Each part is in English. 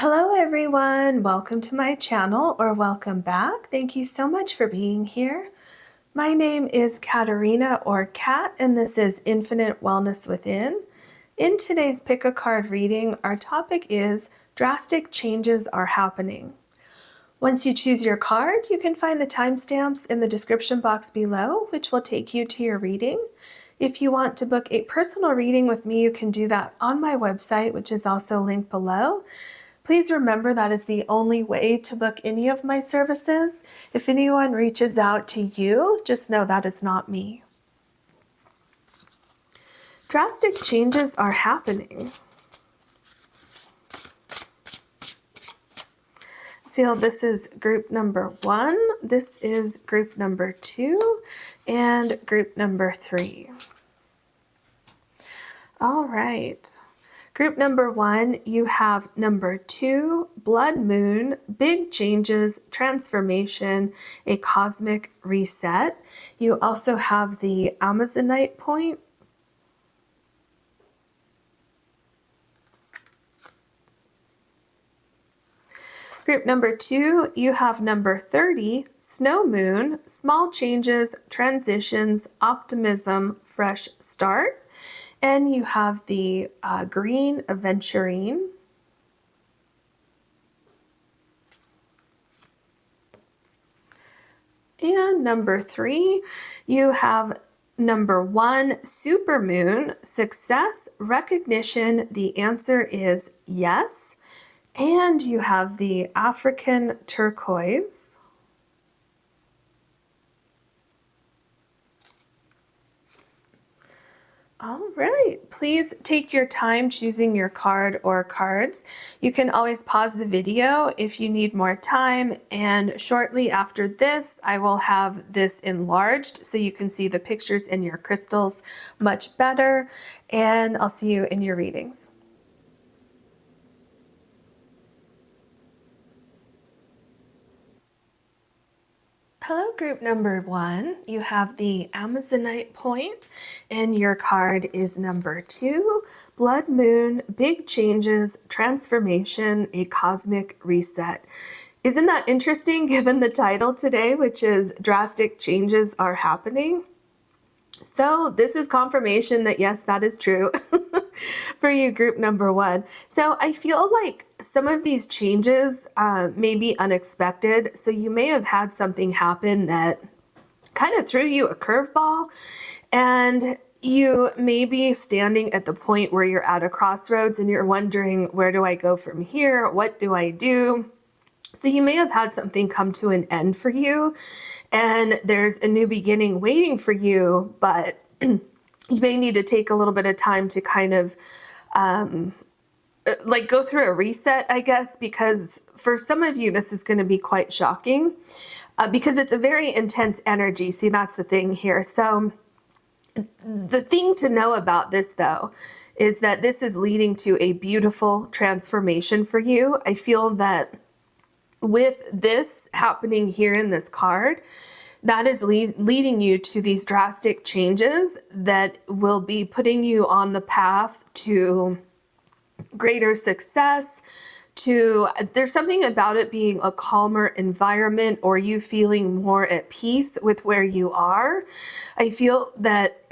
Hello everyone, welcome to my channel or welcome back. Thank you so much for being here. My name is Caterina or Cat and this is Infinite Wellness Within. In today's pick a card reading, our topic is Drastic Changes Are Happening. Once you choose your card, you can find the timestamps in the description box below, which will take you to your reading. If you want to book a personal reading with me, you can do that on my website, which is also linked below. Please remember that is the only way to book any of my services. If anyone reaches out to you, just know that is not me. Drastic changes are happening. I feel this is group number 1, this is group number 2, and group number 3. All right. Group number 1, you have number 2, blood moon, big changes, transformation, a cosmic reset. You also have the Amazonite point. Group number 2, you have number 30, snow moon, small changes, transitions, optimism, fresh start. And you have the green Aventurine. And number 3, you have number 1, supermoon, success, recognition. The answer is yes. And you have the African turquoise. All right, please take your time choosing your card or cards. You can always pause the video if you need more time, and shortly after this, I will have this enlarged so you can see the pictures in your crystals much better, and I'll see you in your readings. Hello, group number 1. You have the Amazonite point, and your card is number 2, blood moon, big changes, transformation, a cosmic reset. Isn't that interesting given the title today, which is Drastic Changes Are Happening? So this is confirmation that yes, that is true for you, group number 1. So I feel like some of these changes may be unexpected. So you may have had something happen that kind of threw you a curveball, and you may be standing at the point where you're at a crossroads and you're wondering, where do I go from here? What do I do? So you may have had something come to an end for you, and there's a new beginning waiting for you, but you may need to take a little bit of time to kind of like go through a reset, I guess, because for some of you, this is going to be quite shocking because it's a very intense energy. See, that's the thing here. So the thing to know about this, though, is that this is leading to a beautiful transformation for you. I feel that with this happening here in this card, that is leading you to these drastic changes that will be putting you on the path to greater success, there's something about it being a calmer environment or you feeling more at peace with where you are. I feel that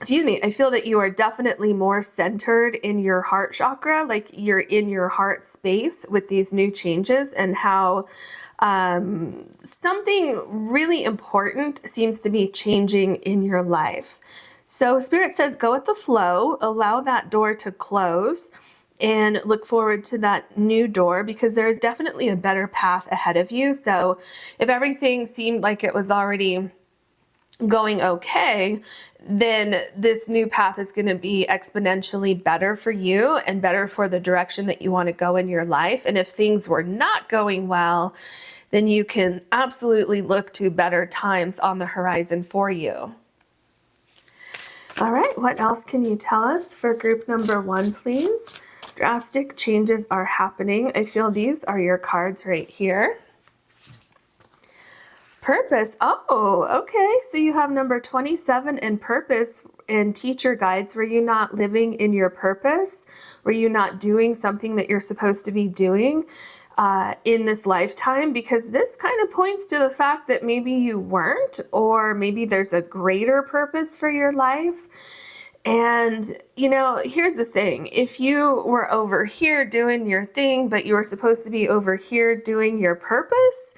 excuse me, I feel that you are definitely more centered in your heart chakra, like you're in your heart space with these new changes, and how something really important seems to be changing in your life. So Spirit says, go with the flow, allow that door to close, and look forward to that new door, because there is definitely a better path ahead of you. So if everything seemed like it was already going okay, then this new path is going to be exponentially better for you and better for the direction that you want to go in your life. And if things were not going well, then you can absolutely look to better times on the horizon for you. All right, what else can you tell us for group number 1, please? Drastic changes are happening. I feel these are your cards right here. Purpose. Oh, okay. So you have number 27 in purpose and teacher guides. Were you not living in your purpose? Were you not doing something that you're supposed to be doing in this lifetime? Because this kind of points to the fact that maybe you weren't, or maybe there's a greater purpose for your life. And, you know, here's the thing. If you were over here doing your thing, but you were supposed to be over here doing your purpose,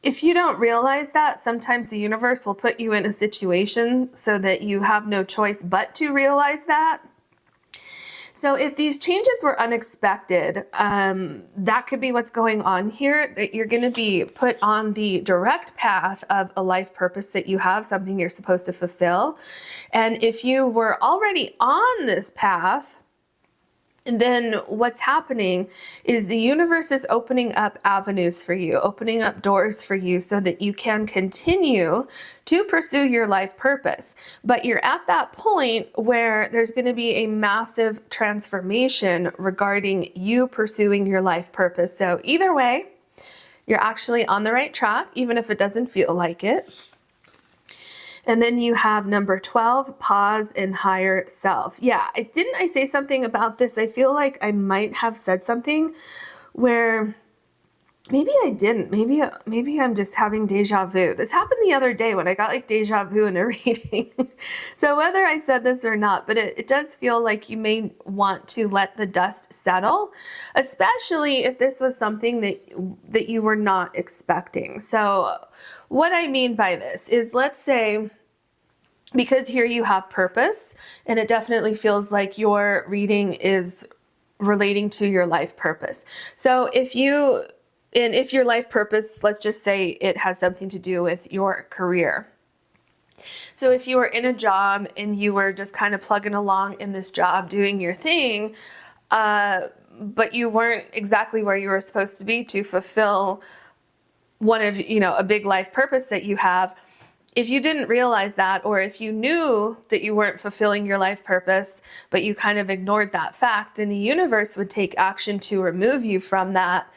if you don't realize that, sometimes the universe will put you in a situation so that you have no choice but to realize that. So if these changes were unexpected, that could be what's going on here, that you're going to be put on the direct path of a life purpose that you have, something you're supposed to fulfill. And if you were already on this path, then what's happening is the universe is opening up avenues for you, opening up doors for you so that you can continue to pursue your life purpose. But you're at that point where there's going to be a massive transformation regarding you pursuing your life purpose. So either way, you're actually on the right track, even if it doesn't feel like it. And then you have number 12, pause and higher self. Yeah, didn't I say something about this? I feel like I might have said something where maybe I didn't. Maybe I'm just having deja vu. This happened the other day when I got like deja vu in a reading. So whether I said this or not, but it does feel like you may want to let the dust settle, especially if this was something that you were not expecting. So what I mean by this is, let's say, because here you have purpose, and it definitely feels like your reading is relating to your life purpose. So if your life purpose, let's just say it has something to do with your career. So if you were in a job and you were just kind of plugging along in this job, doing your thing, but you weren't exactly where you were supposed to be to fulfill one of, a big life purpose that you have. If you didn't realize that, or if you knew that you weren't fulfilling your life purpose, but you kind of ignored that fact, then the universe would take action to remove you from that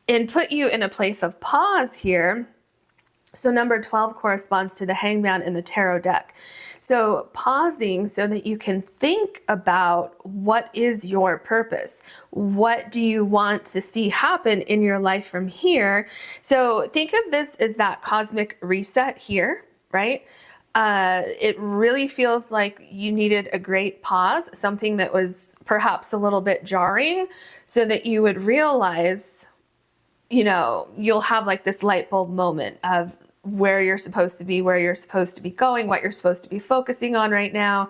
and put you in a place of pause here. So number 12 corresponds to the Hangman in the tarot deck. So pausing so that you can think about, what is your purpose? What do you want to see happen in your life from here? So think of this as that cosmic reset here, right? It really feels like you needed a great pause, something that was perhaps a little bit jarring, so that you would realize, you'll have like this light bulb moment of where you're supposed to be, where you're supposed to be going, what you're supposed to be focusing on right now.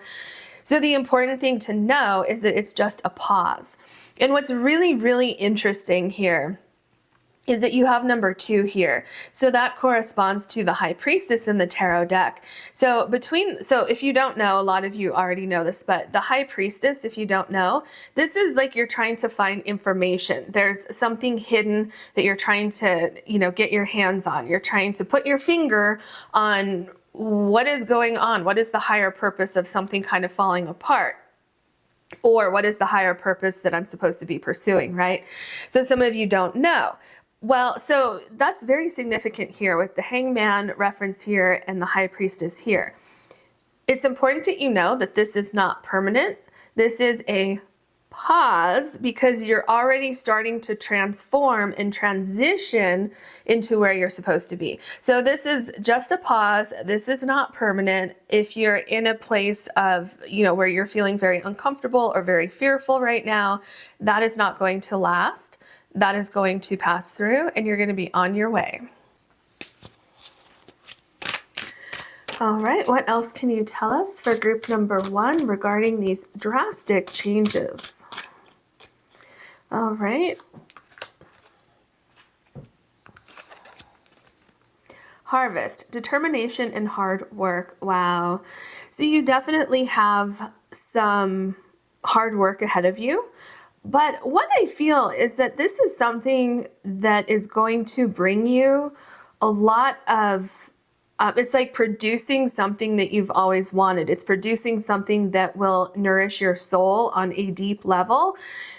So the important thing to know is that it's just a pause. And what's really, really interesting here is that you have number 2 here. So that corresponds to the High Priestess in the tarot deck. So if you don't know, a lot of you already know this, but the High Priestess, if you don't know, this is like you're trying to find information. There's something hidden that you're trying to, get your hands on. You're trying to put your finger on what is going on. What is the higher purpose of something kind of falling apart? Or what is the higher purpose that I'm supposed to be pursuing, right? So some of you don't know. Well, so that's very significant here with the Hangman reference here and the High Priestess here. It's important that you know that this is not permanent. This is a pause, because you're already starting to transform and transition into where you're supposed to be. So this is just a pause. This is not permanent. If you're in a place of, where you're feeling very uncomfortable or very fearful right now, that is not going to last. That is going to pass through, and you're going to be on your way. All right, what else can you tell us for group number 1 regarding these drastic changes? All right. Harvest, determination and hard work. Wow. So you definitely have some hard work ahead of you. But what I feel is that this is something that is going to bring you a lot of, it's like producing something that you've always wanted. It's producing something that will nourish your soul on a deep level,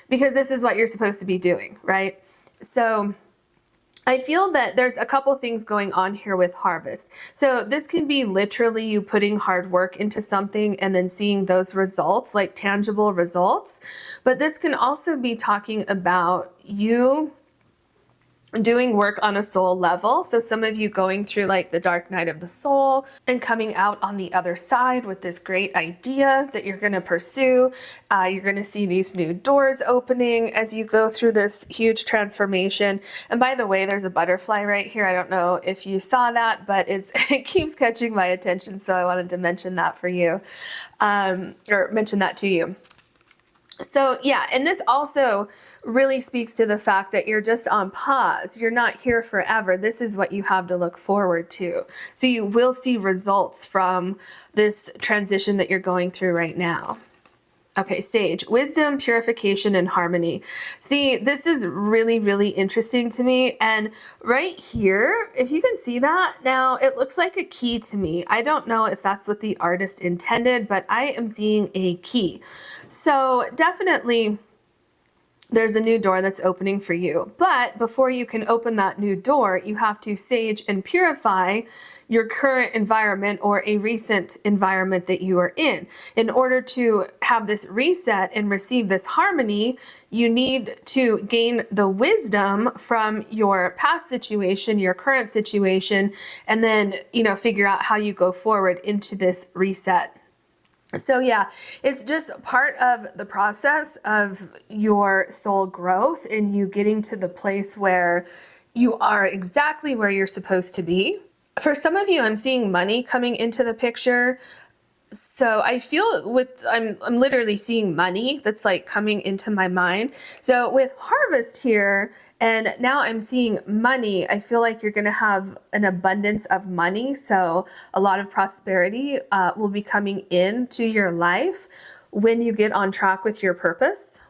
because this is what you're supposed to be doing, right? So I feel that there's a couple things going on here with harvest. So this can be literally you putting hard work into something and then seeing those results, like tangible results. But this can also be talking about you doing work on a soul level. So some of you going through like the dark night of the soul and coming out on the other side with this great idea that you're going to pursue. You're going to see these new doors opening as you go through this huge transformation. And by the way, there's a butterfly right here. I don't know if you saw that, but it keeps catching my attention. So I wanted to mention that for you, or mention that to you. So yeah, and this also really speaks to the fact that you're just on pause. You're not here forever. This is what you have to look forward to. So you will see results from this transition that you're going through right now. Okay, Sage, wisdom, purification, and harmony. See, this is really, really interesting to me. And right here, if you can see that, now it looks like a key to me. I don't know if that's what the artist intended, but I am seeing a key. So definitely there's a new door that's opening for you. But before you can open that new door, you have to sage and purify your current environment or a recent environment that you are in. In order to have this reset and receive this harmony, you need to gain the wisdom from your past situation, your current situation, and then, figure out how you go forward into this reset. So yeah, it's just part of the process of your soul growth and you getting to the place where you are exactly where you're supposed to be. For some of you, I'm seeing money coming into the picture. So I feel I'm literally seeing money that's like coming into my mind. So with harvest here, and now I'm seeing money, I feel like you're going to have an abundance of money. So a lot of prosperity will be coming into your life when you get on track with your purpose.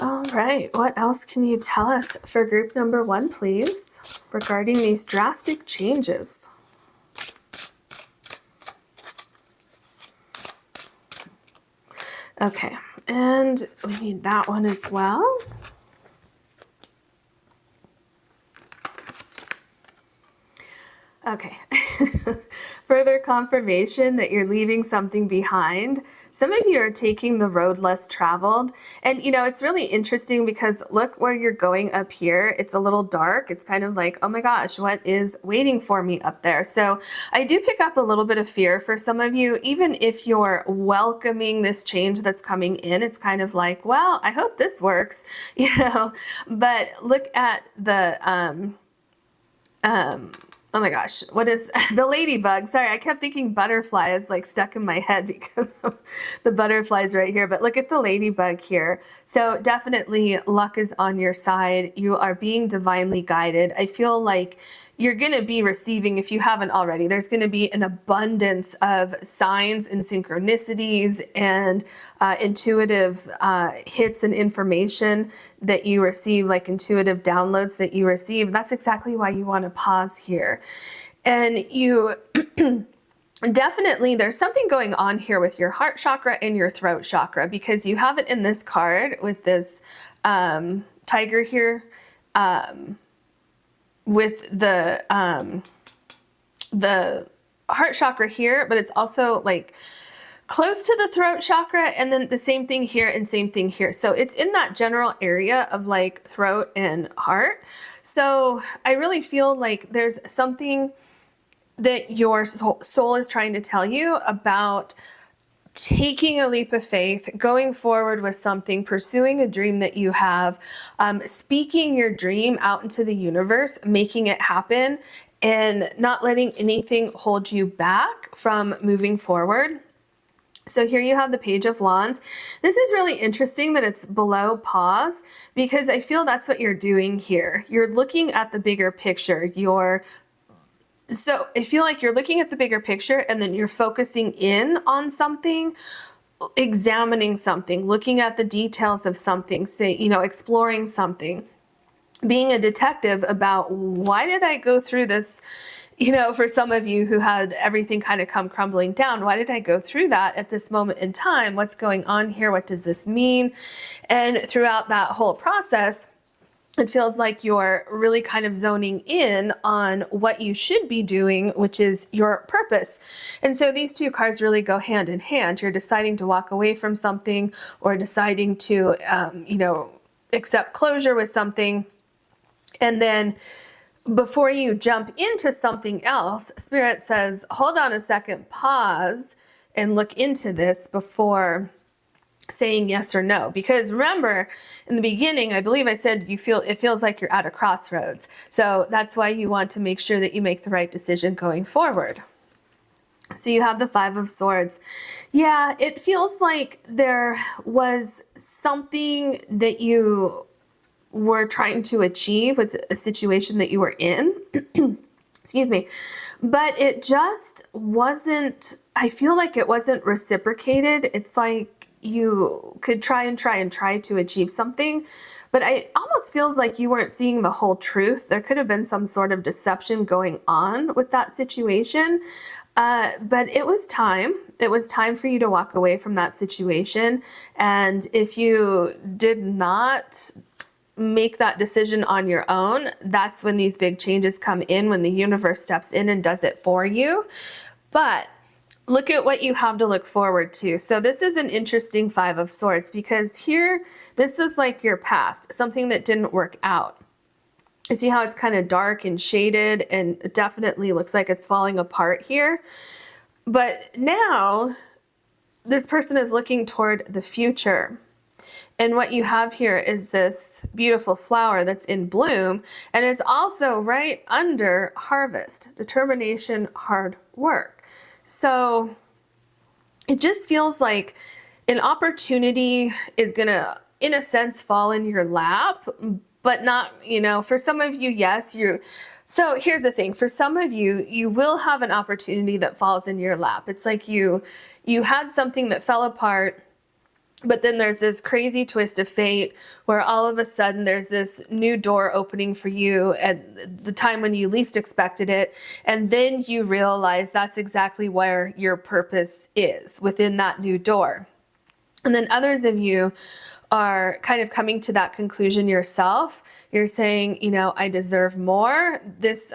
All right, what else can you tell us for group number 1, please, regarding these drastic changes? Okay, and we need that one as well. Okay, further confirmation that you're leaving something behind. Some of you are taking the road less traveled. And it's really interesting because look where you're going up here. It's a little dark. It's kind of like, oh my gosh, what is waiting for me up there? So I do pick up a little bit of fear for some of you, even if you're welcoming this change that's coming in. It's kind of like, well, I hope this works, but look at the, oh my gosh, what is the ladybug? Sorry, I kept thinking butterfly is like stuck in my head because of the butterflies right here. But look at the ladybug here. So definitely luck is on your side. You are being divinely guided. I feel like you're going to be receiving, if you haven't already, there's going to be an abundance of signs and synchronicities and intuitive hits and information that you receive, like intuitive downloads that you receive. That's exactly why you want to pause here. And you definitely, there's something going on here with your heart chakra and your throat chakra, because you have it in this card with this tiger here, with the heart chakra here, but it's also like close to the throat chakra, and then the same thing here and same thing here. So it's in that general area of like throat and heart. So I really feel like there's something that your soul is trying to tell you about taking a leap of faith, going forward with something, pursuing a dream that you have, speaking your dream out into the universe, making it happen, and not letting anything hold you back from moving forward. So here you have the Page of Wands. This is really interesting that it's below pause, because I feel that's what you're doing here. You're looking at the bigger picture. So I feel like you're looking at the bigger picture and then you're focusing in on something, examining something, looking at the details of something, exploring something, being a detective about why did I go through this, for some of you who had everything kind of come crumbling down, why did I go through that at this moment in time? What's going on here? What does this mean? And throughout that whole process, it feels like you're really kind of zoning in on what you should be doing, which is your purpose. And so these two cards really go hand in hand. You're deciding to walk away from something, or deciding to, accept closure with something. And then before you jump into something else, Spirit says, hold on a second, pause and look into this before saying yes or no. Because remember, in the beginning, I believe I said it feels like you're at a crossroads. So that's why you want to make sure that you make the right decision going forward. So you have the Five of Swords. Yeah, it feels like there was something that you were trying to achieve with a situation that you were in. Excuse me. But it just wasn't, I feel like it wasn't reciprocated. It's like you could try to achieve something, but it almost feels like you weren't seeing the whole truth. There could have been some sort of deception going on with that situation. But it was time. It was time for you to walk away from that situation. And if you did not make that decision on your own, that's when these big changes come in, when the universe steps in and does it for you. But look at what you have to look forward to. So this is an interesting Five of Swords, because here, this is like your past, something that didn't work out. You see how it's kind of dark and shaded, and it definitely looks like it's falling apart here. But now this person is looking toward the future. And what you have here is this beautiful flower that's in bloom, and it's also right under harvest, determination, hard work. So it just feels like an opportunity is gonna, in a sense, fall in your lap, but not, for some of you, yes, so here's the thing. For some of you, you will have an opportunity that falls in your lap. It's like you had something that fell apart, but then there's this crazy twist of fate where all of a sudden there's this new door opening for you at the time when you least expected it. And then you realize that's exactly where your purpose is, within that new door. And then others of you are kind of coming to that conclusion yourself. You're saying, I deserve more.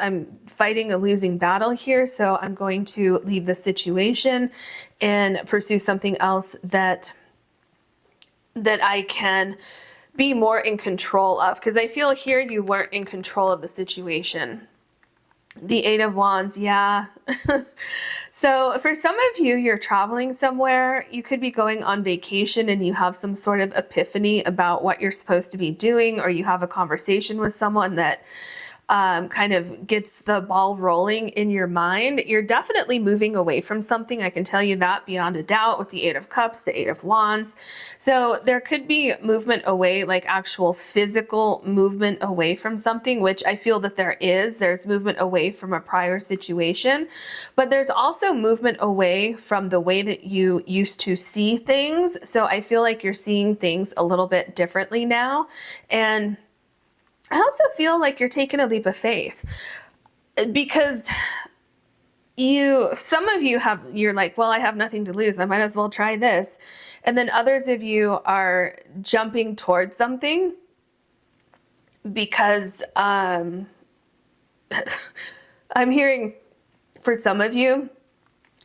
I'm fighting a losing battle here, so I'm going to leave the situation and pursue something else that I can be more in control of. Because I feel here you weren't in control of the situation. The Eight of Wands, yeah. So for some of you, you're traveling somewhere. You could be going on vacation and you have some sort of epiphany about what you're supposed to be doing, or you have a conversation with someone that kind of gets the ball rolling in your mind. You're definitely moving away from something. I can tell you that beyond a doubt, with the Eight of Cups, the Eight of Wands. So there could be movement away, like actual physical movement away from something, which I feel that there is. There's movement away from a prior situation, but there's also movement away from the way that you used to see things. So I feel like you're seeing things a little bit differently now. And I also feel like you're taking a leap of faith, because some of you you're like, well, I have nothing to lose. I might as well try this. And then others of you are jumping towards something because I'm hearing, for some of you,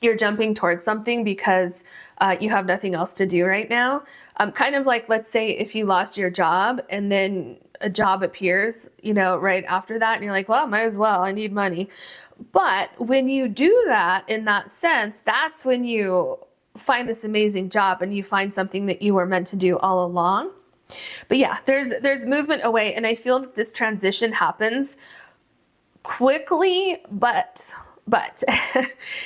you're jumping towards something because you have nothing else to do right now. Kind of like, let's say if you lost your job and then a job appears, right after that, and you're like, well, might as well, I need money. But when you do that, in that sense, that's when you find this amazing job and you find something that you were meant to do all along. But yeah, there's movement away, and I feel that this transition happens quickly, but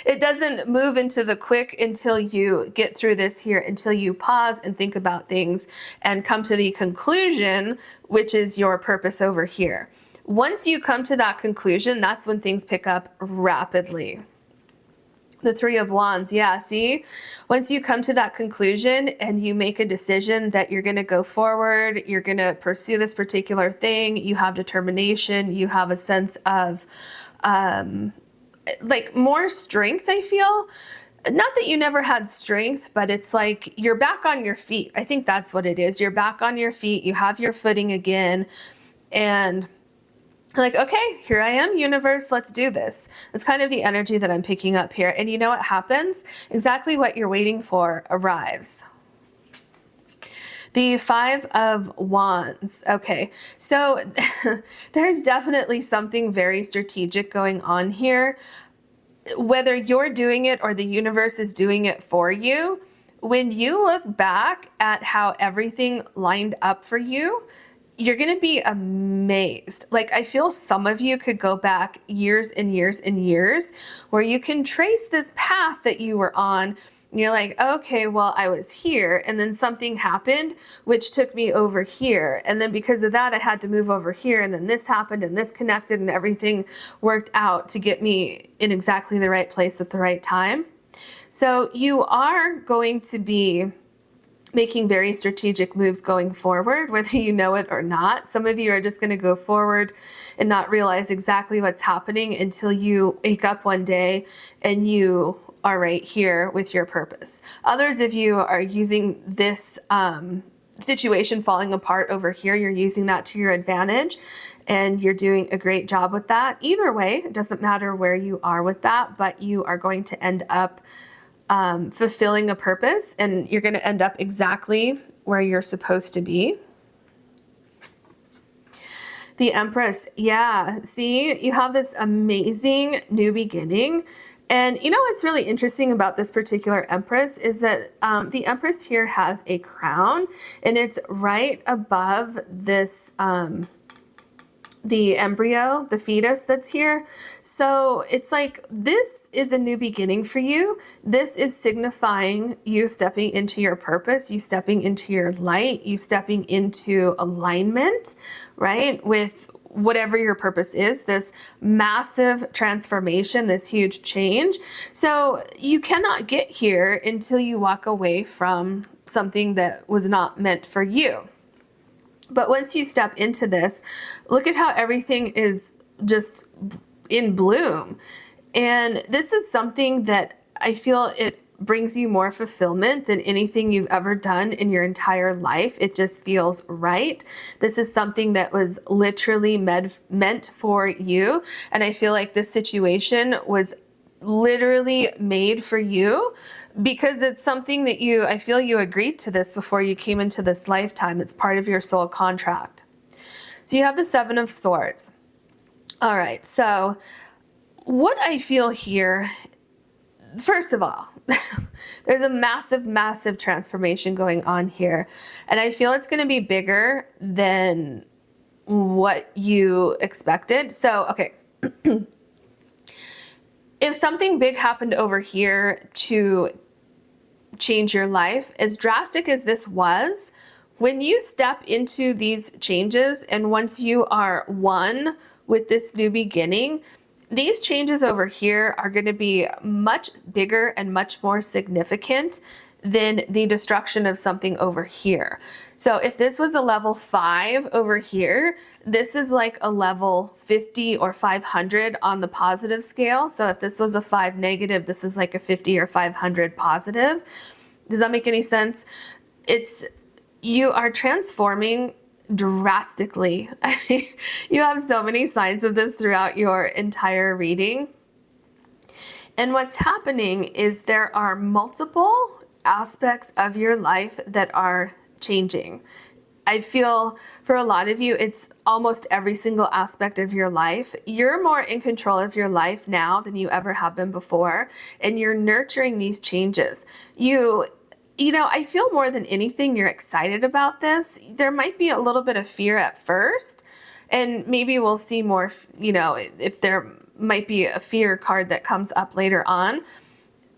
it doesn't move into the quick until you get through this here, until you pause and think about things and come to the conclusion, which is your purpose over here. Once you come to that conclusion, that's when things pick up rapidly. The Three of Wands, yeah, see? Once you come to that conclusion and you make a decision that you're going to go forward, you're going to pursue this particular thing, you have determination, you have a sense of like more strength, I feel. Not that you never had strength, but it's like you're back on your feet. I think that's what it is. You're back on your feet. You have your footing again. And like, okay, here I am, universe, let's do this. That's kind of the energy that I'm picking up here. And you know what happens? Exactly what you're waiting for arrives. The Five of Wands. Okay, so there's definitely something very strategic going on here. Whether you're doing it or the universe is doing it for you, when you look back at how everything lined up for you, you're going to be amazed. Like, I feel some of you could go back years and years and years where you can trace this path that you were on. And you're like, okay, well, I was here and then something happened, which took me over here. And then because of that, I had to move over here. And then this happened and this connected and everything worked out to get me in exactly the right place at the right time. So you are going to be making very strategic moves going forward, whether you know it or not. Some of you are just going to go forward and not realize exactly what's happening until you wake up one day and you are right here with your purpose. Others of you are using this situation falling apart over here. You're using that to your advantage and you're doing a great job with that. Either way, it doesn't matter where you are with that, but you are going to end up fulfilling a purpose and you're going to end up exactly where you're supposed to be. The Empress. Yeah. See, you have this amazing new beginning. And you know what's really interesting about this particular Empress is that the Empress here has a crown and it's right above this the embryo, the fetus that's here. So it's like, this is a new beginning for you. This is signifying you stepping into your purpose, you stepping into your light, you stepping into alignment, right? With whatever your purpose is, this massive transformation, this huge change. So you cannot get here until you walk away from something that was not meant for you. But once you step into this, look at how everything is just in bloom. And this is something that I feel it brings you more fulfillment than anything you've ever done in your entire life. It just feels right. This is something that was literally meant for you. And I feel like this situation was literally made for you because it's something that I feel you agreed to this before you came into this lifetime. It's part of your soul contract. So you have the Seven of Swords. All right. So what I feel here, first of all, there's a massive, massive transformation going on here. And I feel it's going to be bigger than what you expected. So, okay. If something big happened over here to change your life, as drastic as this was, when you step into these changes and once you are one with this new beginning, these changes over here are going to be much bigger and much more significant than the destruction of something over here. So if this was a level 5 over here, this is like a level 50 or 500 on the positive scale. So if this was a 5 negative, this is like a 50 or 500 positive. Does that make any sense? You are transforming drastically. You have so many signs of this throughout your entire reading. And what's happening is there are multiple aspects of your life that are changing. I feel for a lot of you, it's almost every single aspect of your life. You're more in control of your life now than you ever have been before, and you're nurturing these changes. You know, I feel more than anything, you're excited about this. There might be a little bit of fear at first, and maybe we'll see more, you know, if there might be a fear card that comes up later on.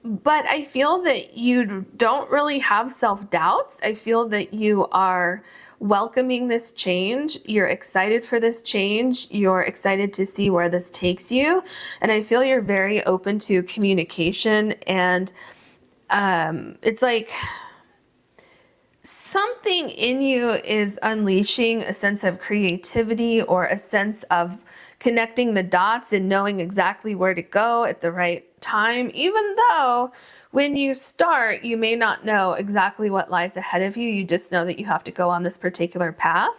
But I feel that you don't really have self-doubts. I feel that you are welcoming this change. You're excited for this change. You're excited to see where this takes you. And I feel you're very open to communication. And it's like something in you is unleashing a sense of creativity or a sense of connecting the dots and knowing exactly where to go at the right time, even though when you start, you may not know exactly what lies ahead of you. You just know that you have to go on this particular path.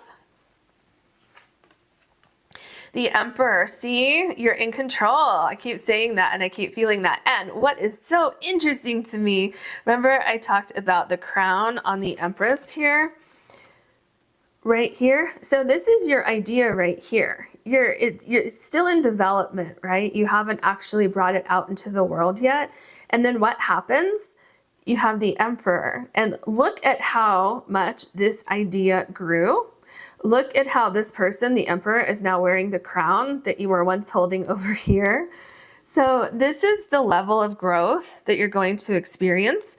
The Emperor, see, you're in control. I keep saying that and I keep feeling that. And what is so interesting to me, remember I talked about the crown on the Empress here? Right here. So this is your idea right here. It's still in development, right? You haven't actually brought it out into the world yet. And then what happens? You have the Emperor. And look at how much this idea grew. Look at how this person, the Emperor, is now wearing the crown that you were once holding over here. So this is the level of growth that you're going to experience.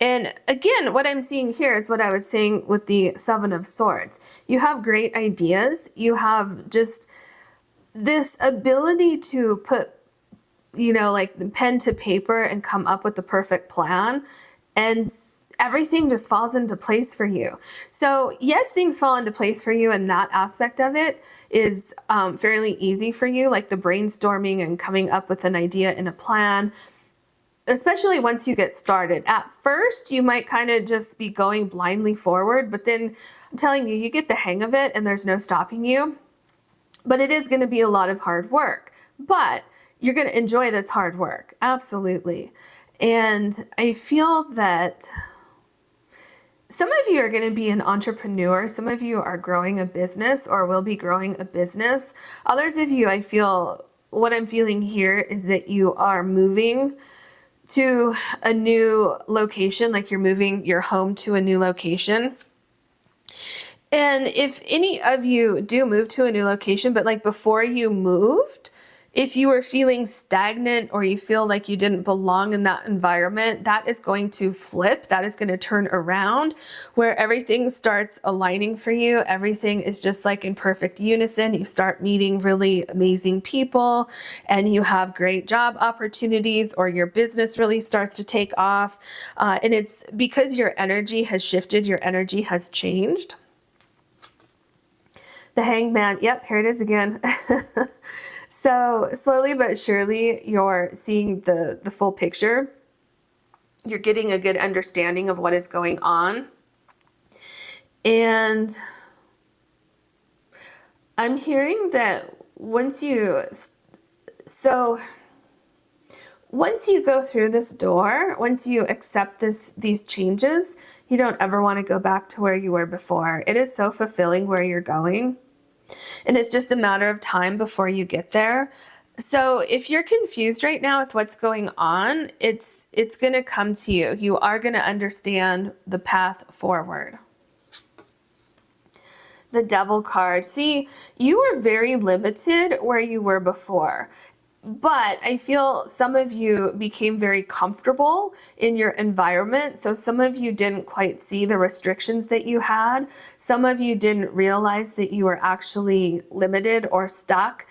And again, what I'm seeing here is what I was saying with the Seven of Swords. You have great ideas. You have just this ability to put, like the pen to paper and come up with the perfect plan. And everything just falls into place for you. So yes, things fall into place for you, and that aspect of it is fairly easy for you, like the brainstorming and coming up with an idea and a plan, especially once you get started. At first, you might kind of just be going blindly forward, but then I'm telling you, you get the hang of it and there's no stopping you. But it is going to be a lot of hard work, but you're going to enjoy this hard work. Absolutely. And I feel that some of you are going to be an entrepreneur. Some of you are growing a business or will be growing a business. Others of you, I feel, what I'm feeling here is that you are moving to a new location, like you're moving your home to a new location. And if any of you do move to a new location, but like before you moved, if you were feeling stagnant or you feel like you didn't belong in that environment, that is going to flip. That is going to turn around where everything starts aligning for you. Everything is just like in perfect unison. You start meeting really amazing people and you have great job opportunities, or your business really starts to take off. And it's because your energy has shifted, your energy has changed. The Hangman, yep, here it is again. So slowly but surely, you're seeing the full picture. You're getting a good understanding of what is going on. And I'm hearing that once you go through this door, once you accept these changes, you don't ever want to go back to where you were before. It is so fulfilling where you're going. And it's just a matter of time before you get there. So if you're confused right now with what's going on, it's going to come to you. You are going to understand the path forward. The Devil card. See, you were very limited where you were before. But I feel some of you became very comfortable in your environment. So some of you didn't quite see the restrictions that you had. Some of you didn't realize that you were actually limited or stuck.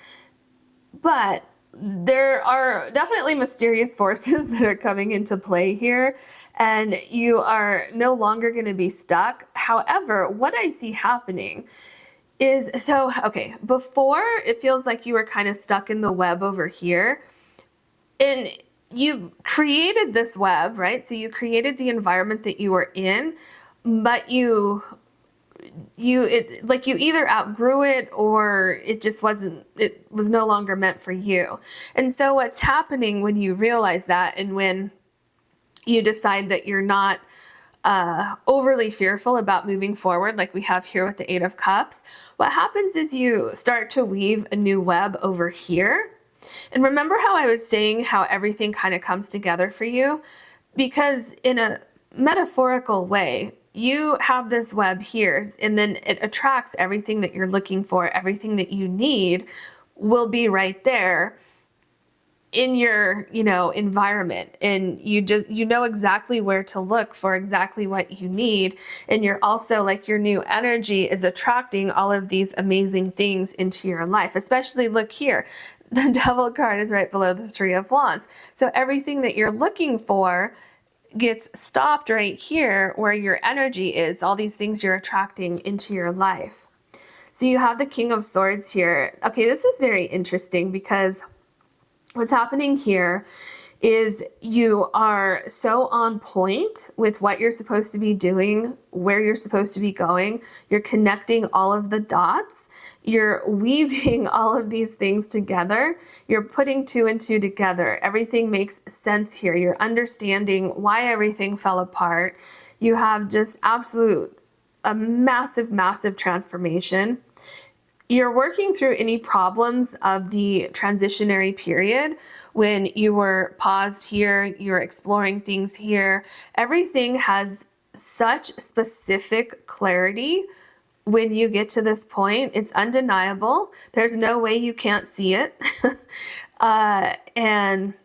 But there are definitely mysterious forces that are coming into play here, and you are no longer going to be stuck. However, what I see happening is, okay, before it feels like you were kind of stuck in the web over here, and you created this web, right? So you created the environment that you were in, but you either outgrew it or it was no longer meant for you. And so what's happening when you realize that, and when you decide that you're not overly fearful about moving forward, like we have here with the Eight of Cups, what happens is you start to weave a new web over here. And remember how I was saying how everything kind of comes together for you? Because in a metaphorical way, you have this web here, and then it attracts everything that you're looking for. Everything that you need will be right there in your, environment, and you know exactly where to look for exactly what you need. And you're also, like, your new energy is attracting all of these amazing things into your life. Especially look here, the Devil card is right below the Three of Wands. So everything that you're looking for gets stopped right here where your energy is, all these things you're attracting into your life. So you have the King of Swords here. Okay, this is very interesting because what's happening here is you are so on point with what you're supposed to be doing, where you're supposed to be going. You're connecting all of the dots. You're weaving all of these things together. You're putting two and two together. Everything makes sense here. You're understanding why everything fell apart. You have just a massive, massive transformation. You're working through any problems of the transitionary period when you were paused here, you're exploring things here. Everything has such specific clarity when you get to this point. It's undeniable. There's no way you can't see it. And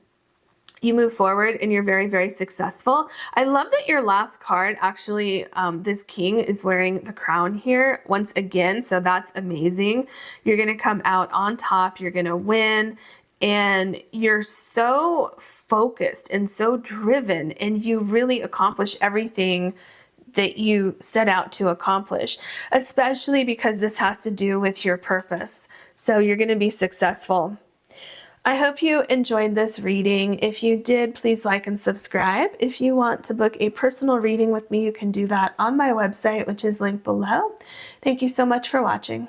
you move forward and you're very, very successful. I love that your last card, actually, this king is wearing the crown here once again. So that's amazing. You're going to come out on top. You're going to win. And you're so focused and so driven, and you really accomplish everything that you set out to accomplish, especially because this has to do with your purpose. So you're going to be successful. I hope you enjoyed this reading. If you did, please like and subscribe. If you want to book a personal reading with me, you can do that on my website, which is linked below. Thank you so much for watching.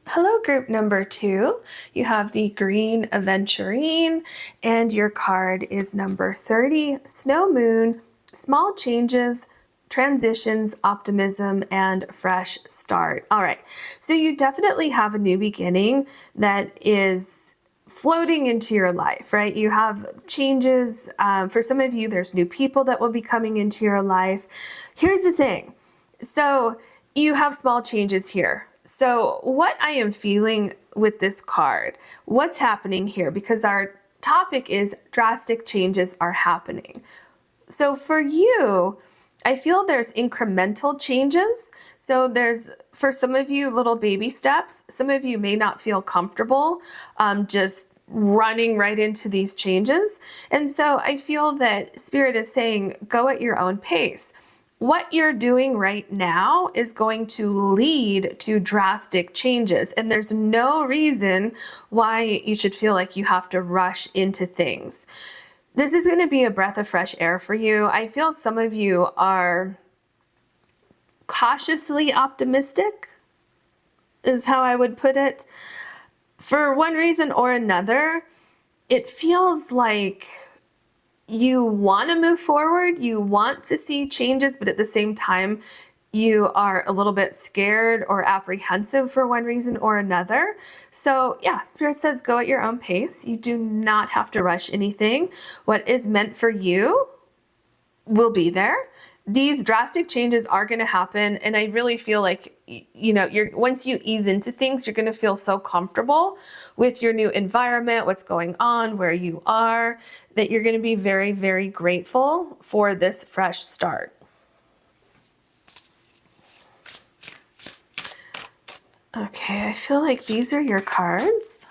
Hello, group number 2. You have the green Aventurine, and your card is number 30, Snow Moon, Small Changes, Transitions, Optimism, and Fresh Start. All right, so you definitely have a new beginning that is floating into your life, right? You have changes. For some of you, there's new people that will be coming into your life. Here's the thing. So you have small changes here. So what I am feeling with this card, what's happening here, because our topic is drastic changes are happening. So for you, I feel there's incremental changes. So there's, for some of you, little baby steps. Some of you may not feel comfortable just running right into these changes. And so I feel that Spirit is saying, go at your own pace. What you're doing right now is going to lead to drastic changes, and there's no reason why you should feel like you have to rush into things. This is going to be a breath of fresh air for you. I feel some of you are cautiously optimistic, is how I would put it. For one reason or another, it feels like you want to move forward, you want to see changes, but at the same time, you are a little bit scared or apprehensive for one reason or another. So yeah, Spirit says go at your own pace. You do not have to rush anything. What is meant for you will be there. These drastic changes are going to happen, and I really feel like, you know, once you ease into things, you're going to feel so comfortable with your new environment, what's going on, where you are, that you're going to be very, very grateful for this fresh start. Okay, I feel like these are your cards.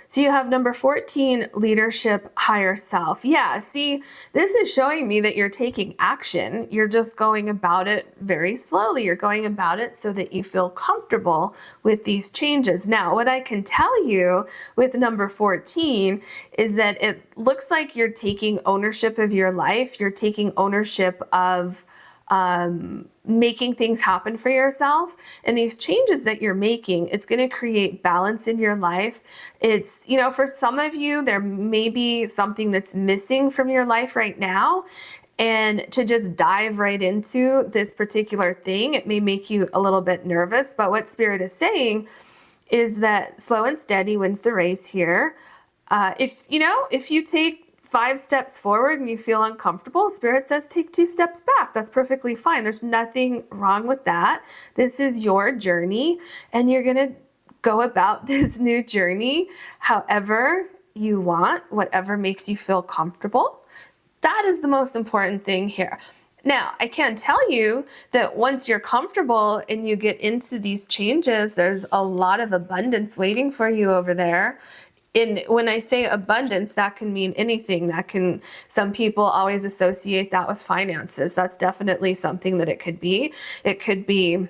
So you have number 14, leadership, higher self. Yeah, see, this is showing me that you're taking action. You're just going about it very slowly. You're going about it so that you feel comfortable with these changes. Now, what I can tell you with number 14 is that it looks like you're taking ownership of your life. You're taking ownership of making things happen for yourself. And these changes that you're making, it's going to create balance in your life. It's, you know, for some of you, there may be something that's missing from your life right now. And to just dive right into this particular thing, it may make you a little bit nervous. But what Spirit is saying is that slow and steady wins the race here. If you take 5 steps forward and you feel uncomfortable, Spirit says take 2 steps back. That's perfectly fine. There's nothing wrong with that. This is your journey, and you're going to go about this new journey however you want, whatever makes you feel comfortable. That is the most important thing here. Now, I can tell you that once you're comfortable and you get into these changes, there's a lot of abundance waiting for you over there. when I say abundance, that can mean anything. Some people always associate that with finances. That's definitely something that it could be. It could be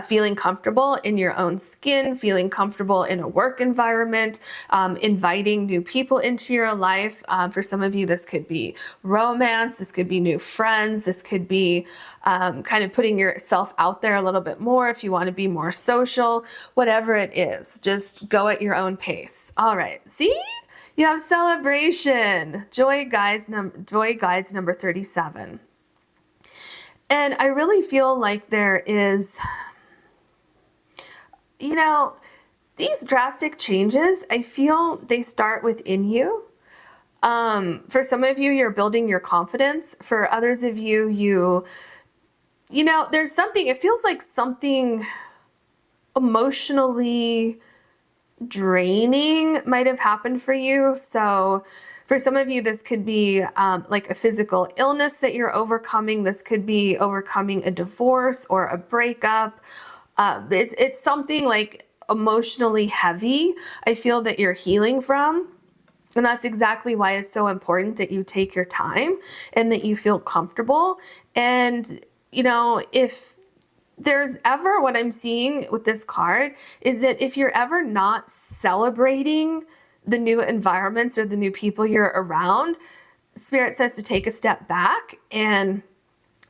feeling comfortable in your own skin, feeling comfortable in a work environment, inviting new people into your life. For some of you, this could be romance, this could be new friends, this could be kind of putting yourself out there a little bit more if you want to be more social, whatever it is. Just go at your own pace. All right, see? You have celebration. Joy guides number 37. And I really feel like there is, these drastic changes, I feel they start within you. For some of you, you're building your confidence. For others of you, there's something, it feels like something emotionally draining might have happened for you. So for some of you, this could be like a physical illness that you're overcoming. This could be overcoming a divorce or a breakup. It's something like emotionally heavy, I feel, that you're healing from. And that's exactly why it's so important that you take your time and that you feel comfortable. And, if there's ever, what I'm seeing with this card is that if you're ever not celebrating the new environments or the new people you're around, Spirit says to take a step back and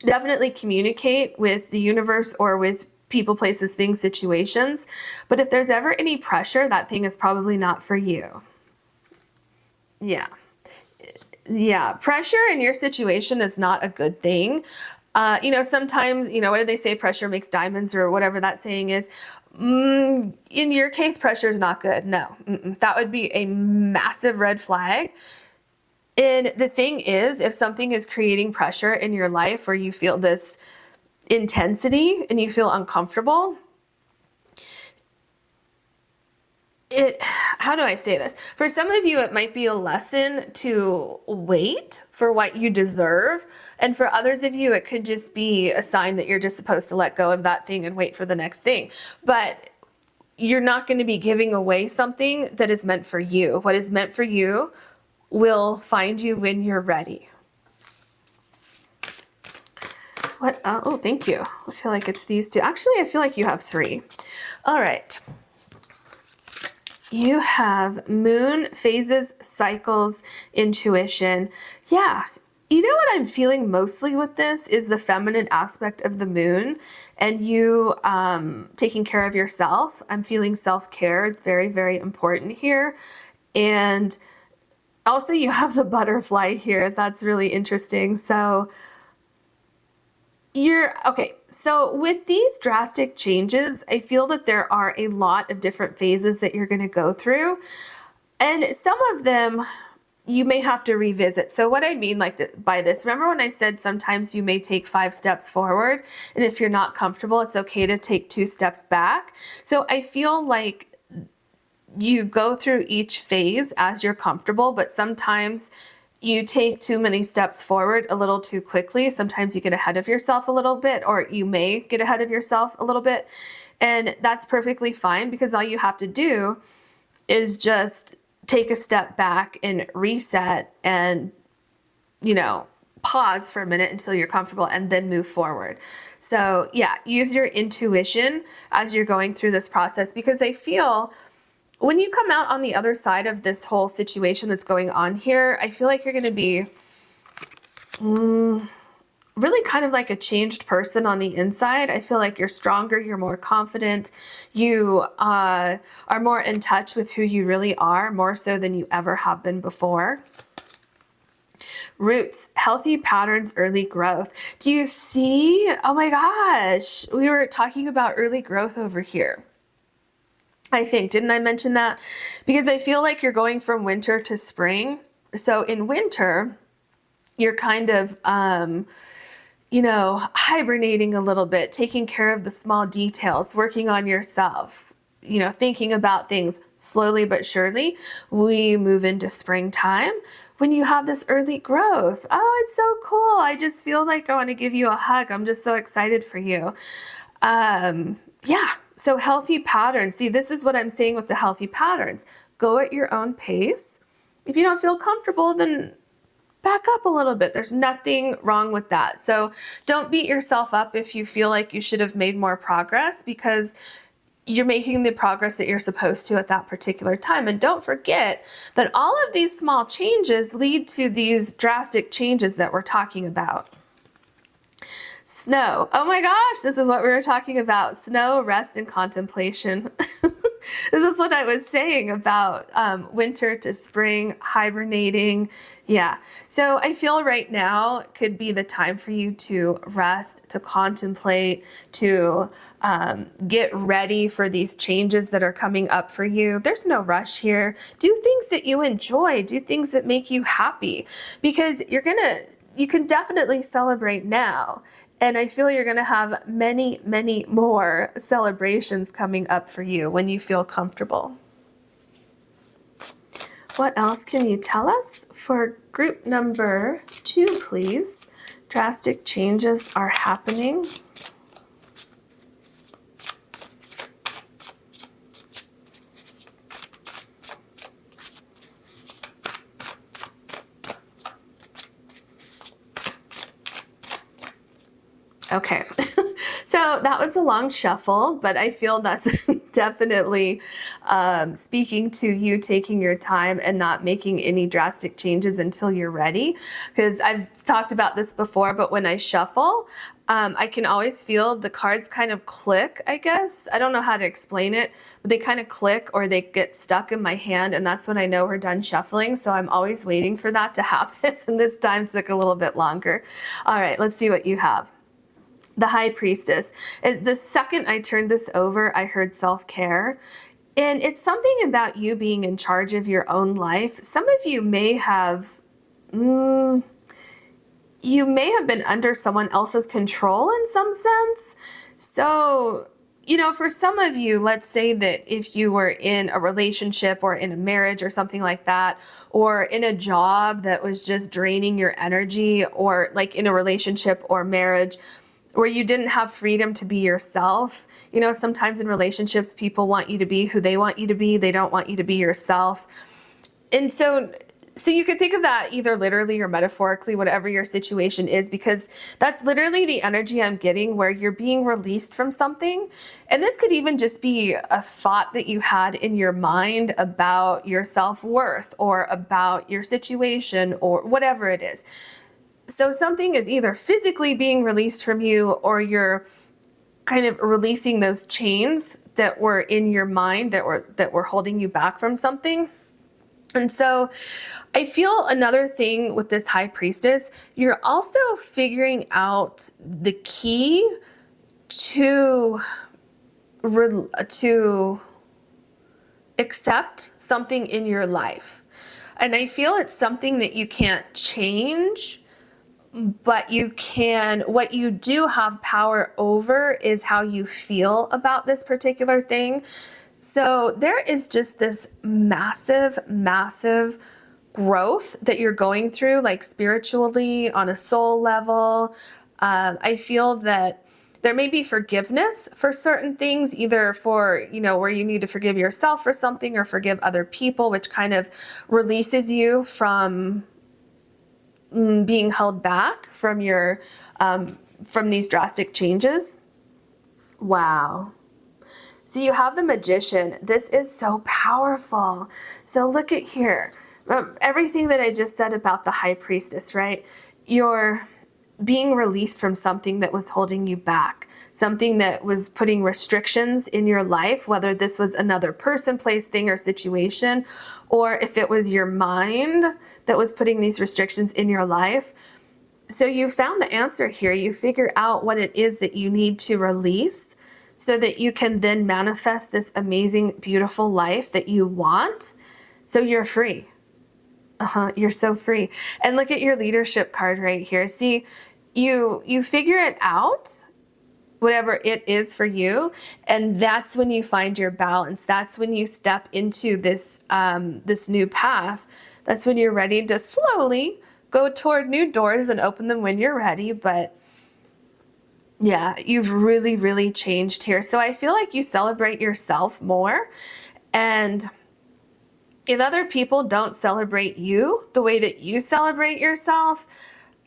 definitely communicate with the universe or with people, places, things, situations. But if there's ever any pressure, that thing is probably not for you. Yeah. Pressure in your situation is not a good thing. Sometimes, what do they say? Pressure makes diamonds, or whatever that saying is. In your case, pressure is not good. No, that would be a massive red flag. And the thing is, if something is creating pressure in your life where you feel this intensity and you feel uncomfortable, how do I say this? For some of you, it might be a lesson to wait for what you deserve. And for others of you, it could just be a sign that you're just supposed to let go of that thing and wait for the next thing. But you're not going to be giving away something that is meant for you. What is meant for you will find you when you're ready. What? Oh, thank you. I feel like it's these two. Actually, I feel like you have three. All right. You have moon, phases, cycles, intuition. Yeah. What I'm feeling mostly with this is the feminine aspect of the moon and you taking care of yourself. I'm feeling self-care is very, very important here. And also you have the butterfly here. That's really interesting. So so with these drastic changes, I feel that there are a lot of different phases that you're going to go through. And some of them you may have to revisit. So what I mean by this, remember when I said sometimes you may take 5 steps forward, and if you're not comfortable, it's okay to take 2 steps back. So I feel like you go through each phase as you're comfortable, but sometimes you take too many steps forward a little too quickly. Sometimes you get ahead of yourself a little bit, or you may get ahead of yourself a little bit. And that's perfectly fine, because all you have to do is just take a step back and reset and, pause for a minute until you're comfortable and then move forward. So yeah, use your intuition as you're going through this process, because I feel when you come out on the other side of this whole situation that's going on here, I feel like you're going to be really kind of like a changed person on the inside. I feel like you're stronger, you're more confident, you are more in touch with who you really are, more so than you ever have been before. Roots, healthy patterns, early growth. Do you see? Oh my gosh, we were talking about early growth over here. I think, didn't I mention that? Because I feel like you're going from winter to spring. So in winter, you're kind of, hibernating a little bit, taking care of the small details, working on yourself, thinking about things slowly but surely. We move into springtime when you have this early growth. Oh, it's so cool. I just feel like I want to give you a hug. I'm just so excited for you. Yeah. So healthy patterns. See, this is what I'm saying with the healthy patterns. Go at your own pace. If you don't feel comfortable, then back up a little bit. There's nothing wrong with that. So don't beat yourself up if you feel like you should have made more progress, because you're making the progress that you're supposed to at that particular time. And don't forget that all of these small changes lead to these drastic changes that we're talking about. Snow. Oh my gosh, this is what we were talking about. Snow, rest, and contemplation. This is what I was saying about winter to spring, hibernating. Yeah. So I feel right now could be the time for you to rest, to contemplate, to get ready for these changes that are coming up for you. There's no rush here. Do things that you enjoy. Do things that make you happy, because you can definitely celebrate now. And I feel you're going to have many, many more celebrations coming up for you when you feel comfortable. What else can you tell us for group number 2, please? Drastic changes are happening. Okay, so that was a long shuffle, but I feel that's definitely speaking to you taking your time and not making any drastic changes until you're ready. Because I've talked about this before, but when I shuffle, I can always feel the cards kind of click, I guess. I don't know how to explain it, but they kind of click or they get stuck in my hand, and that's when I know we're done shuffling. So I'm always waiting for that to happen, and this time took a little bit longer. All right, let's see what you have. The High Priestess. The second I turned this over, I heard self-care. And it's something about you being in charge of your own life. Some of you may have, been under someone else's control in some sense. So, for some of you, let's say that if you were in a relationship or in a marriage or something like that, or in a job that was just draining your energy, or like in a relationship or marriage where you didn't have freedom to be yourself. Sometimes in relationships, people want you to be who they want you to be. They don't want you to be yourself. And so you could think of that either literally or metaphorically, whatever your situation is, because that's literally the energy I'm getting, where you're being released from something. And this could even just be a thought that you had in your mind about your self-worth or about your situation or whatever it is. So something is either physically being released from you, or you're kind of releasing those chains that were in your mind that were holding you back from something. And so I feel another thing with this High Priestess, you're also figuring out the key to accept something in your life. And I feel it's something that you can't change, but what you do have power over is how you feel about this particular thing. So there is just this massive, massive growth that you're going through, like spiritually, on a soul level. I feel that there may be forgiveness for certain things, either for, where you need to forgive yourself for something or forgive other people, which kind of releases you from being held back from from these drastic changes. Wow. So you have the Magician. This is so powerful. So look at here. Everything that I just said about the High Priestess, right? You're being released from something that was holding you back, something that was putting restrictions in your life, whether this was another person, place, thing, or situation, or if it was your mind that was putting these restrictions in your life. So you found the answer here. You figure out what it is that you need to release so that you can then manifest this amazing, beautiful life that you want. So you're free. You're so free. And look at your leadership card right here. See, you figure it out, whatever it is for you, and that's when you find your balance. That's when you step into this this new path. That's when you're ready to slowly go toward new doors and open them when you're ready. But yeah, you've really, really changed here. So I feel like you celebrate yourself more, and If other people don't celebrate you the way that you celebrate yourself,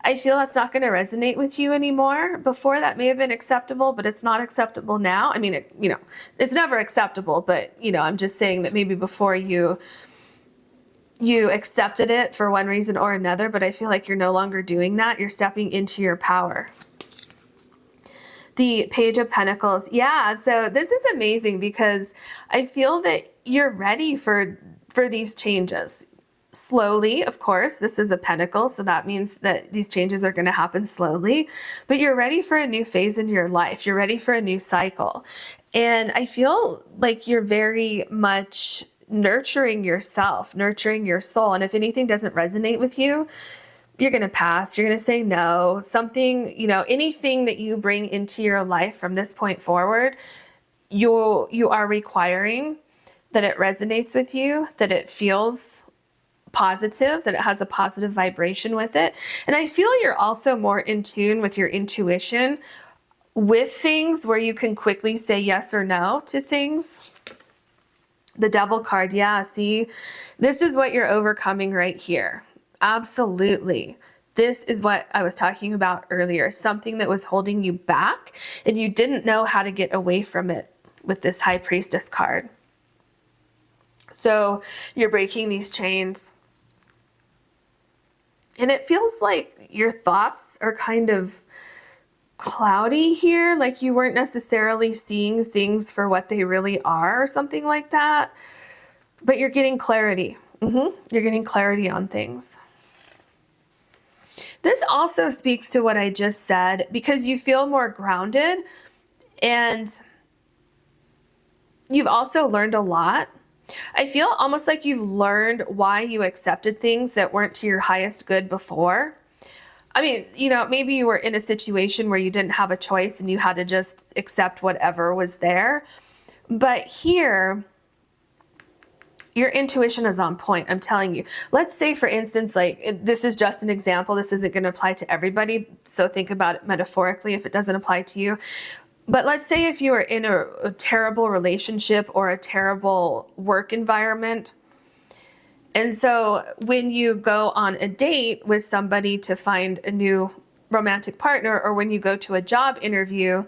I feel that's not going to resonate with you anymore. Before, that may have been acceptable, but it's not acceptable now. I mean, it's never acceptable, but I'm just saying that maybe before you accepted it for one reason or another, but I feel like you're no longer doing that. You're stepping into your power. The Page of Pentacles. Yeah, so this is amazing because I feel that you're ready for these changes. Slowly, of course, this is a pentacle, so that means that these changes are going to happen slowly, but you're ready for a new phase in your life. You're ready for a new cycle. And I feel like you're very much nurturing yourself, nurturing your soul. And if anything doesn't resonate with you, you're going to pass. You're going to say no. Something, anything that you bring into your life from this point forward, you are requiring that it resonates with you, that it feels positive, that it has a positive vibration with it. And I feel you're also more in tune with your intuition with things where you can quickly say yes or no to things. The Devil card, yeah, see, this is what you're overcoming right here. Absolutely. This is what I was talking about earlier, something that was holding you back and you didn't know how to get away from it with this High Priestess card. So you're breaking these chains. And it feels like your thoughts are kind of cloudy here, like you weren't necessarily seeing things for what they really are or something like that. But you're getting clarity. You're getting clarity on things. This also speaks to what I just said because you feel more grounded and you've also learned a lot. I feel almost like you've learned why you accepted things that weren't to your highest good before. I mean, maybe you were in a situation where you didn't have a choice and you had to just accept whatever was there. But here, your intuition is on point, I'm telling you. Let's say, for instance, this is just an example. This isn't going to apply to everybody, so think about it metaphorically if it doesn't apply to you. But let's say if you were in a terrible relationship or a terrible work environment. And so when you go on a date with somebody to find a new romantic partner, or when you go to a job interview,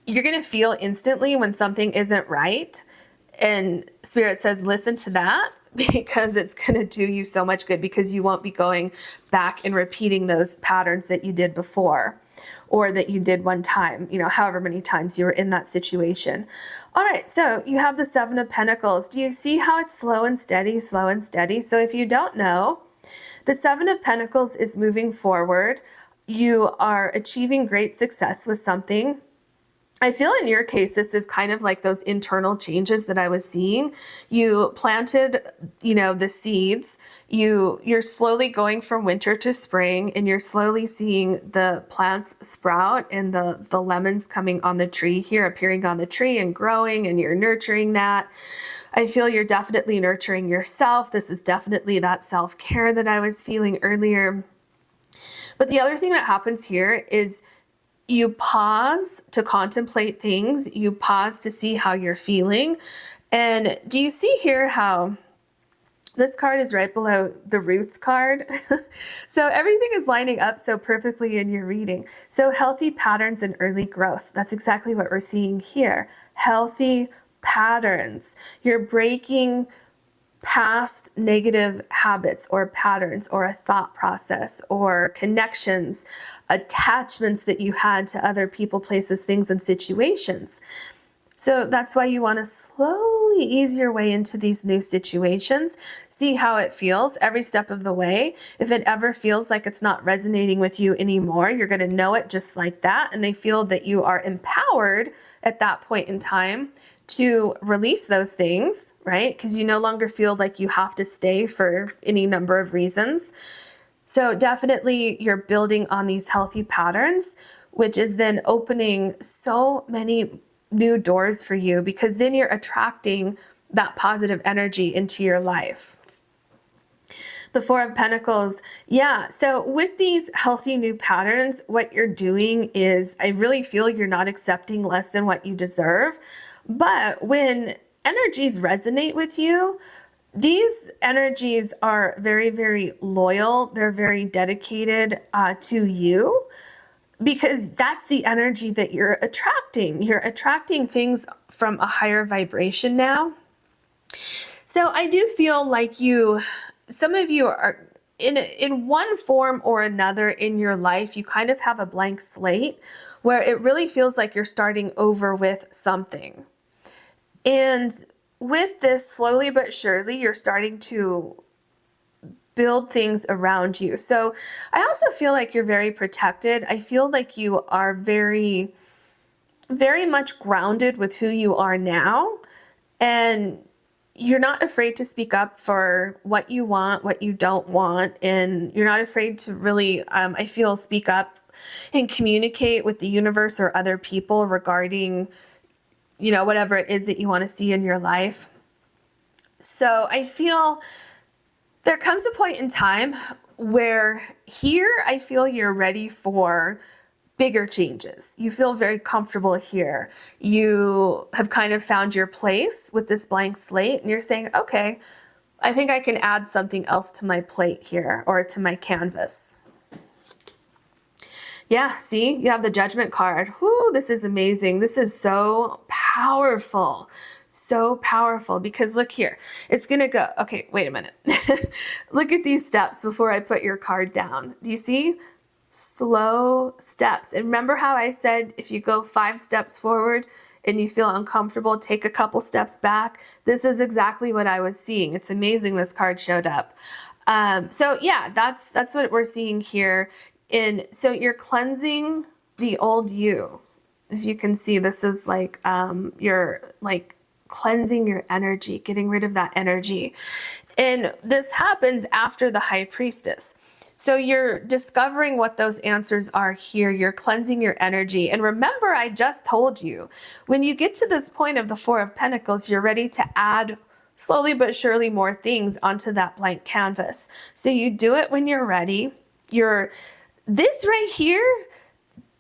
you're going to feel instantly when something isn't right. And Spirit says, listen to that because it's going to do you so much good because you won't be going back and repeating those patterns that you did before. Or that you did one time, however many times you were in that situation. All right, so you have the Seven of Pentacles. Do you see how it's slow and steady, slow and steady? So if you don't know, the Seven of Pentacles is moving forward. You are achieving great success with something. I feel in your case, this is kind of like those internal changes that I was seeing. You planted, the seeds. You're slowly going from winter to spring, and you're slowly seeing the plants sprout and the lemons coming on the tree here, appearing on the tree and growing, and you're nurturing that. I feel you're definitely nurturing yourself. This is definitely that self-care that I was feeling earlier. But the other thing that happens here is you pause to contemplate things. You pause to see how you're feeling. And do you see here how this card is right below the Roots card? So everything is lining up so perfectly in your reading. So healthy patterns and early growth. That's exactly what we're seeing here. Healthy patterns. You're breaking past negative habits or patterns or a thought process or connections, attachments that you had to other people, places, things, and situations. So that's why you want to slowly ease your way into these new situations. See how it feels every step of the way. If it ever feels like it's not resonating with you anymore, you're going to know it just like that. And they feel that you are empowered at that point in time to release those things, right? Because you no longer feel like you have to stay for any number of reasons. So definitely you're building on these healthy patterns, which is then opening so many new doors for you because then you're attracting that positive energy into your life. The Four of Pentacles. Yeah. So with these healthy new patterns, what you're doing is I really feel you're not accepting less than what you deserve. But when energies resonate with you, These energies are very, very loyal. They're very dedicated to you, because that's the energy that you're attracting. You're attracting things from a higher vibration now. So I do feel like some of you are in one form or another in your life, you kind of have a blank slate where it really feels like you're starting over with something. And with this, slowly but surely, you're starting to build things around you. So I also feel like you're very protected. I feel like you are very, very much grounded with who you are now. And you're not afraid to speak up for what you want, what you don't want. And you're not afraid to really, I feel, speak up and communicate with the universe or other people regarding, whatever it is that you want to see in your life. So I feel there comes a point in time where here I feel you're ready for bigger changes. You feel very comfortable here. You have kind of found your place with this blank slate, and you're saying, okay, I think I can add something else to my plate here, or to my canvas. Yeah, see, you have the Judgment card. Whoo, this is amazing. This is so powerful. So powerful, because look here, it's gonna go, okay, wait a minute. Look at these steps before I put your card down. Do you see? Slow steps. And remember how I said if you go 5 steps forward and you feel uncomfortable, take a couple steps back? This is exactly what I was seeing. It's amazing this card showed up. So yeah, that's what we're seeing here. And so you're cleansing the old you. If you can see, this is like you're like cleansing your energy, getting rid of that energy. And this happens after the High Priestess. So you're discovering what those answers are here. You're cleansing your energy. And remember, I just told you, when you get to this point of the 4 of Pentacles, you're ready to add slowly but surely more things onto that blank canvas. So you do it when you're ready. This right here,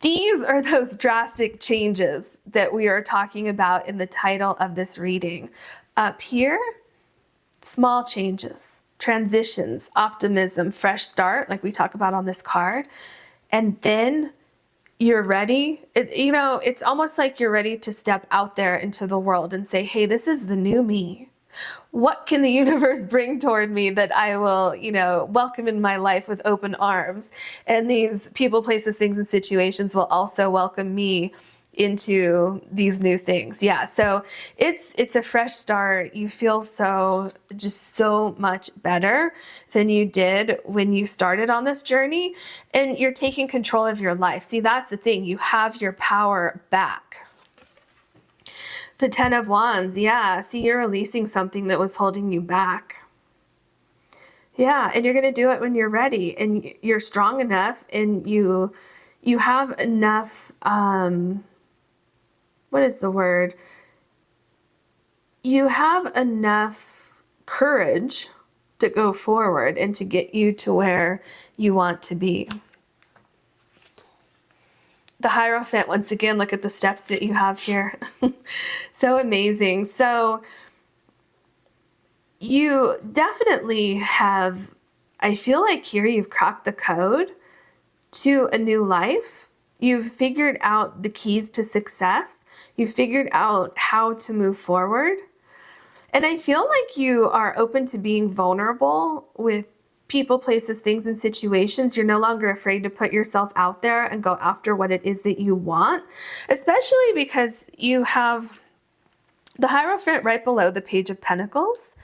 these are those drastic changes that we are talking about in the title of this reading. Up here, small changes, transitions, optimism, fresh start, like we talk about on this card. And then you're ready. It's almost like you're ready to step out there into the world and say, hey, this is the new me. What can the universe bring toward me that I will, welcome in my life with open arms? And these people, places, things, and situations will also welcome me into these new things. Yeah, so it's a fresh start. You feel just so much better than you did when you started on this journey, and you're taking control of your life. See, that's the thing. You have your power back. The 10 of Wands, yeah. See, you're releasing something that was holding you back. Yeah, and you're going to do it when you're ready, and you're strong enough, and you have enough, what is the word? You have enough courage to go forward and to get you to where you want to be. The Hierophant, once again, look at the steps that you have here. So amazing. So you definitely have, I feel like here you've cracked the code to a new life. You've figured out the keys to success. You've figured out how to move forward. And I feel like you are open to being vulnerable with people, places, things, and situations. You're no longer afraid to put yourself out there and go after what it is that you want, especially because you have the Hierophant right below the Page of Pentacles.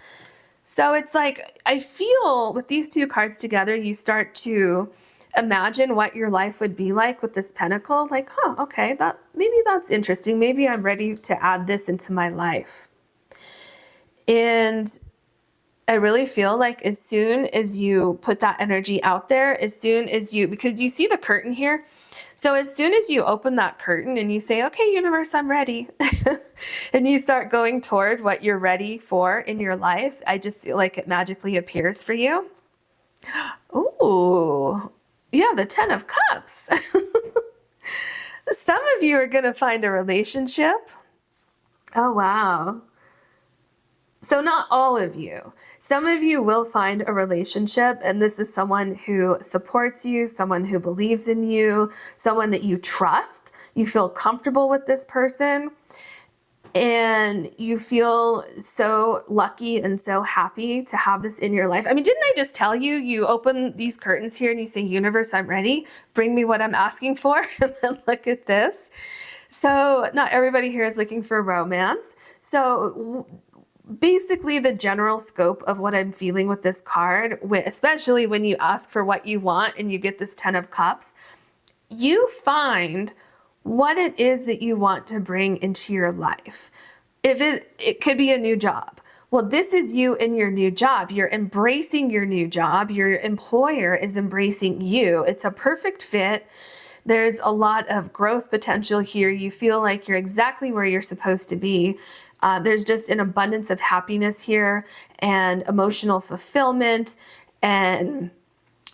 So it's like, I feel with these 2 cards together, you start to imagine what your life would be like with this pentacle. Like, okay, maybe that's interesting. Maybe I'm ready to add this into my life. And I really feel like as soon as you put that energy out there, because you see the curtain here. So as soon as you open that curtain and you say, okay, universe, I'm ready. And you start going toward what you're ready for in your life, I just feel like it magically appears for you. Ooh, yeah, the 10 of Cups. Some of you are going to find a relationship. Oh, wow. So not all of you. Some of you will find a relationship, and this is someone who supports you, someone who believes in you, someone that you trust. You feel comfortable with this person, and you feel so lucky and so happy to have this in your life. I mean, didn't I just tell you, you open these curtains here and you say, universe, I'm ready. Bring me what I'm asking for. And then look at this. So not everybody here is looking for romance. So basically the general scope of what I'm feeling with this card, especially when you ask for what you want and you get this 10 of Cups, you find what it is that you want to bring into your life. If it could be a new job. Well, this is you in your new job. You're embracing your new job. Your employer is embracing you. It's a perfect fit. There's a lot of growth potential here. You feel like you're exactly where you're supposed to be. There's just an abundance of happiness here and emotional fulfillment, and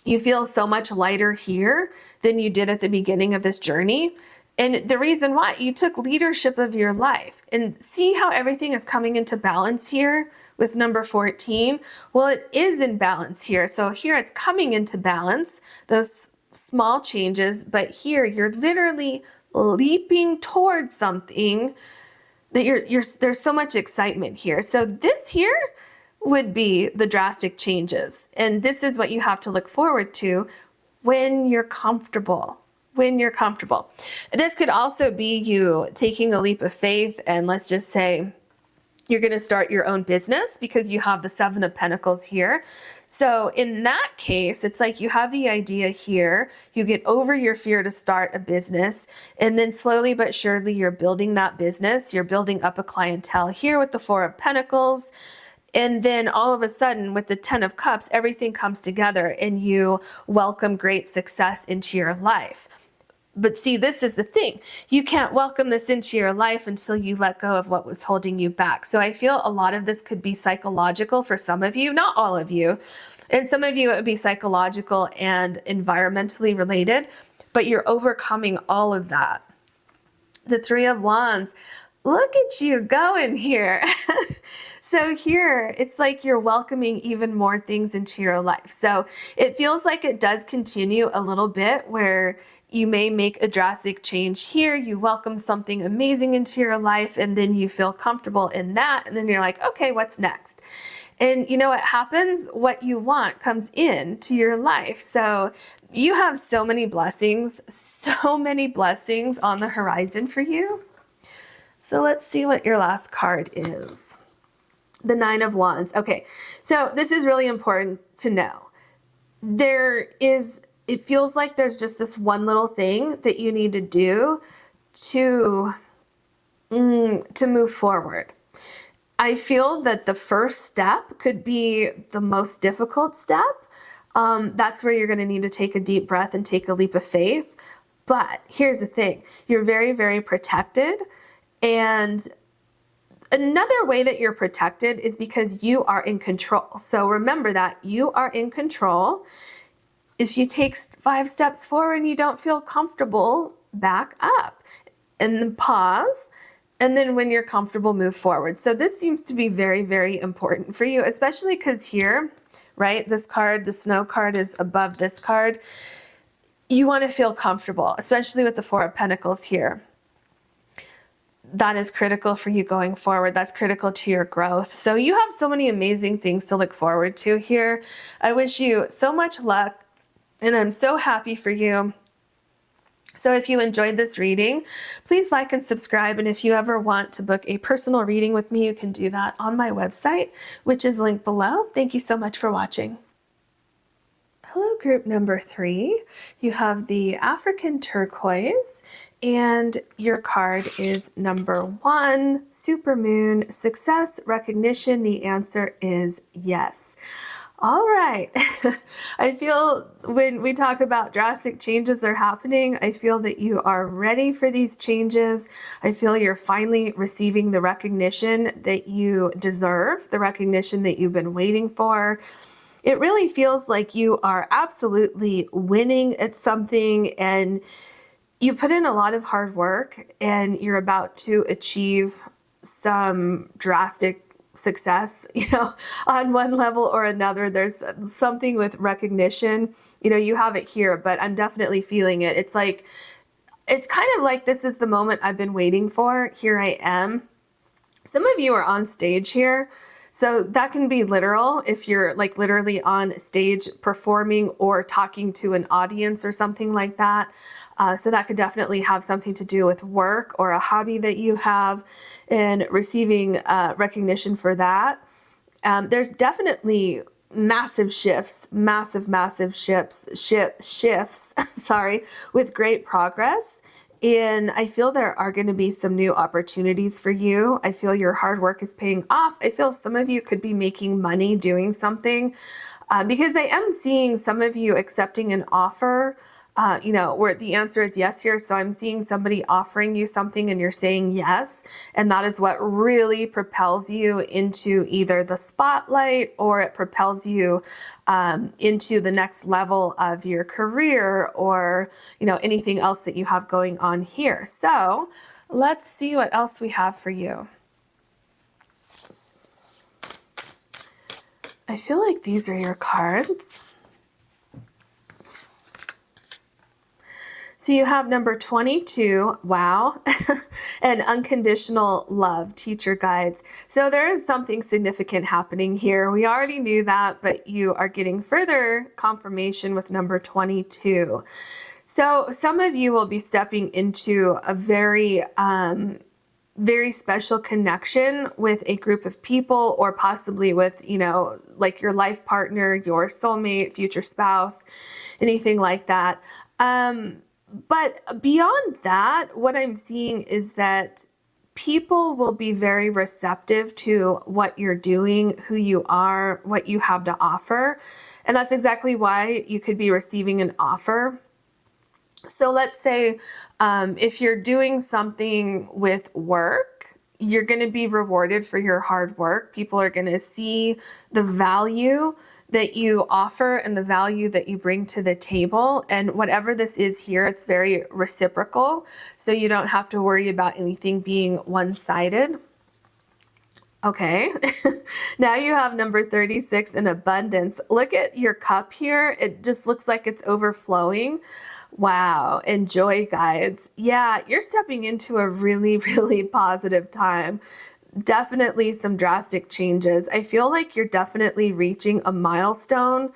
you feel so much lighter here than you did at the beginning of this journey. And the reason why, you took leadership of your life. And see how everything is coming into balance here with number 14? Well, it is in balance here. So here it's coming into balance, those small changes, but here you're literally leaping towards something that there's so much excitement here. So this here would be the drastic changes. And this is what you have to look forward to when you're comfortable. When you're comfortable. This could also be you taking a leap of faith, and let's just say you're going to start your own business because you have the 7 of Pentacles here. So in that case, it's like you have the idea here, you get over your fear to start a business, and then slowly but surely you're building that business. You're building up a clientele here with the 4 of Pentacles. And then all of a sudden with the 10 of Cups, everything comes together and you welcome great success into your life. But see, this is the thing. You can't welcome this into your life until you let go of what was holding you back. So I feel a lot of this could be psychological for some of you, not all of you. And some of you, it would be psychological and environmentally related, but you're overcoming all of that. The 3 of Wands, look at you going here. So here, it's like you're welcoming even more things into your life. So it feels like it does continue a little bit where you may make a drastic change here. You welcome something amazing into your life, and then you feel comfortable in that. And then you're like, okay, what's next? And you know what happens? What you want comes in to your life. So you have so many blessings on the horizon for you. So let's see what your last card is. The 9 of Wands. Okay, so this is really important to know. It feels like there's just this one little thing that you need to do to move forward. I feel that the first step could be the most difficult step. That's where you're going to need to take a deep breath and take a leap of faith. But here's the thing. You're very, very protected. And another way that you're protected is because you are in control. So remember that you are in control. If you take 5 steps forward and you don't feel comfortable, back up and then pause. And then when you're comfortable, move forward. So this seems to be very, very important for you, especially because here, right, this card, the snow card is above this card. You want to feel comfortable, especially with the 4 of Pentacles here. That is critical for you going forward. That's critical to your growth. So you have so many amazing things to look forward to here. I wish you so much luck. And I'm so happy for you. So if you enjoyed this reading, please like and subscribe. And if you ever want to book a personal reading with me, you can do that on my website, which is linked below. Thank you so much for watching. Hello, group number 3. You have the African Turquoise, and your card is number 1, Supermoon, Success, Recognition. The answer is yes. All right. I feel when we talk about drastic changes are happening, I feel that you are ready for these changes. I feel you're finally receiving the recognition that you deserve, the recognition that you've been waiting for. It really feels like you are absolutely winning at something, and you put in a lot of hard work, and you're about to achieve some drastic success, on one level or another. There's something with recognition. You have it here, but I'm definitely feeling it. It's like, it's kind of like, this is the moment I've been waiting for. Here I am. Some of you are on stage here. So that can be literal if you're like literally on stage performing or talking to an audience or something like that. So that could definitely have something to do with work or a hobby that you have, and receiving recognition for that. There's definitely massive shifts, massive shifts, sorry, with great progress. And I feel there are going to be some new opportunities for you. I feel your hard work is paying off. I feel some of you could be making money doing something, because I am seeing some of you accepting an offer, where the answer is yes here. So I'm seeing somebody offering you something and you're saying yes. And that is what really propels you into either the spotlight, or it propels you into the next level of your career, or, anything else that you have going on here. So let's see what else we have for you. I feel like these are your cards. So you have number 22, wow, and unconditional love, teacher guides. So there is something significant happening here. We already knew that, but you are getting further confirmation with number 22. So some of you will be stepping into a very special connection with a group of people, or possibly with, like your life partner, your soulmate, future spouse, anything like that. But beyond that, what I'm seeing is that people will be very receptive to what you're doing, who you are, what you have to offer. And that's exactly why you could be receiving an offer. So let's say if you're doing something with work, you're going to be rewarded for your hard work. People are going to see the value that you offer and the value that you bring to the table. And whatever this is here, it's very reciprocal. So you don't have to worry about anything being one-sided. Okay, now you have number 36 in abundance. Look at your cup here. It just looks like it's overflowing. Wow, enjoy, guides. Yeah, you're stepping into a really positive time. Definitely some drastic changes. I feel like you're definitely reaching a milestone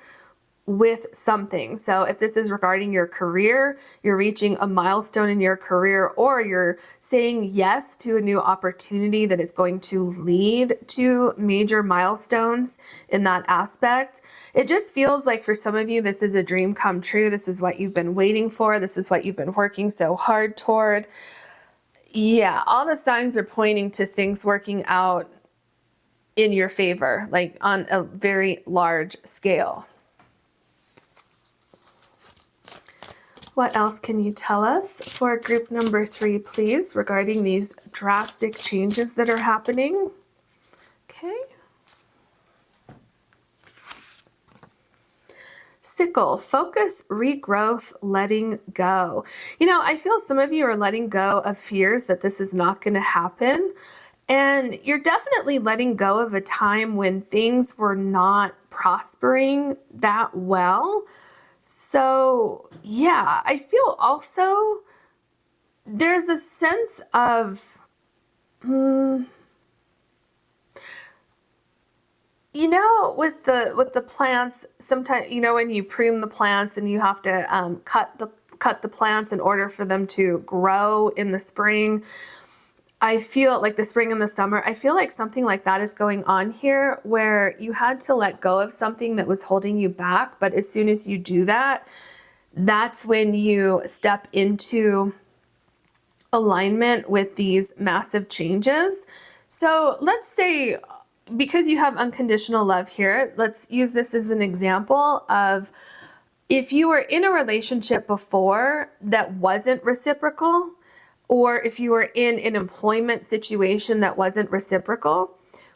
with something. So if this is regarding your career, you're reaching a milestone in your career, or you're saying yes to a new opportunity that is going to lead to major milestones in that aspect. It just feels like for some of you, this is a dream come true. This is what you've been waiting for. This is what you've been working so hard toward. Yeah, all the signs are pointing to things working out in your favor, like on a very large scale. What else can you tell us for group number 3, please, regarding these drastic changes that are happening? Okay. Sickle, focus, regrowth, letting go. I feel some of you are letting go of fears that this is not going to happen. And you're definitely letting go of a time when things were not prospering that well. So yeah, I feel also there's a sense of, with the plants, sometimes, when you prune the plants and you have to cut the plants in order for them to grow in the spring. I feel like the spring and the summer, I feel like something like that is going on here, where you had to let go of something that was holding you back. But as soon as you do that, that's when you step into alignment with these massive changes. So let's say, because you have unconditional love here, let's use this as an example of if you were in a relationship before that wasn't reciprocal, or if you were in an employment situation that wasn't reciprocal,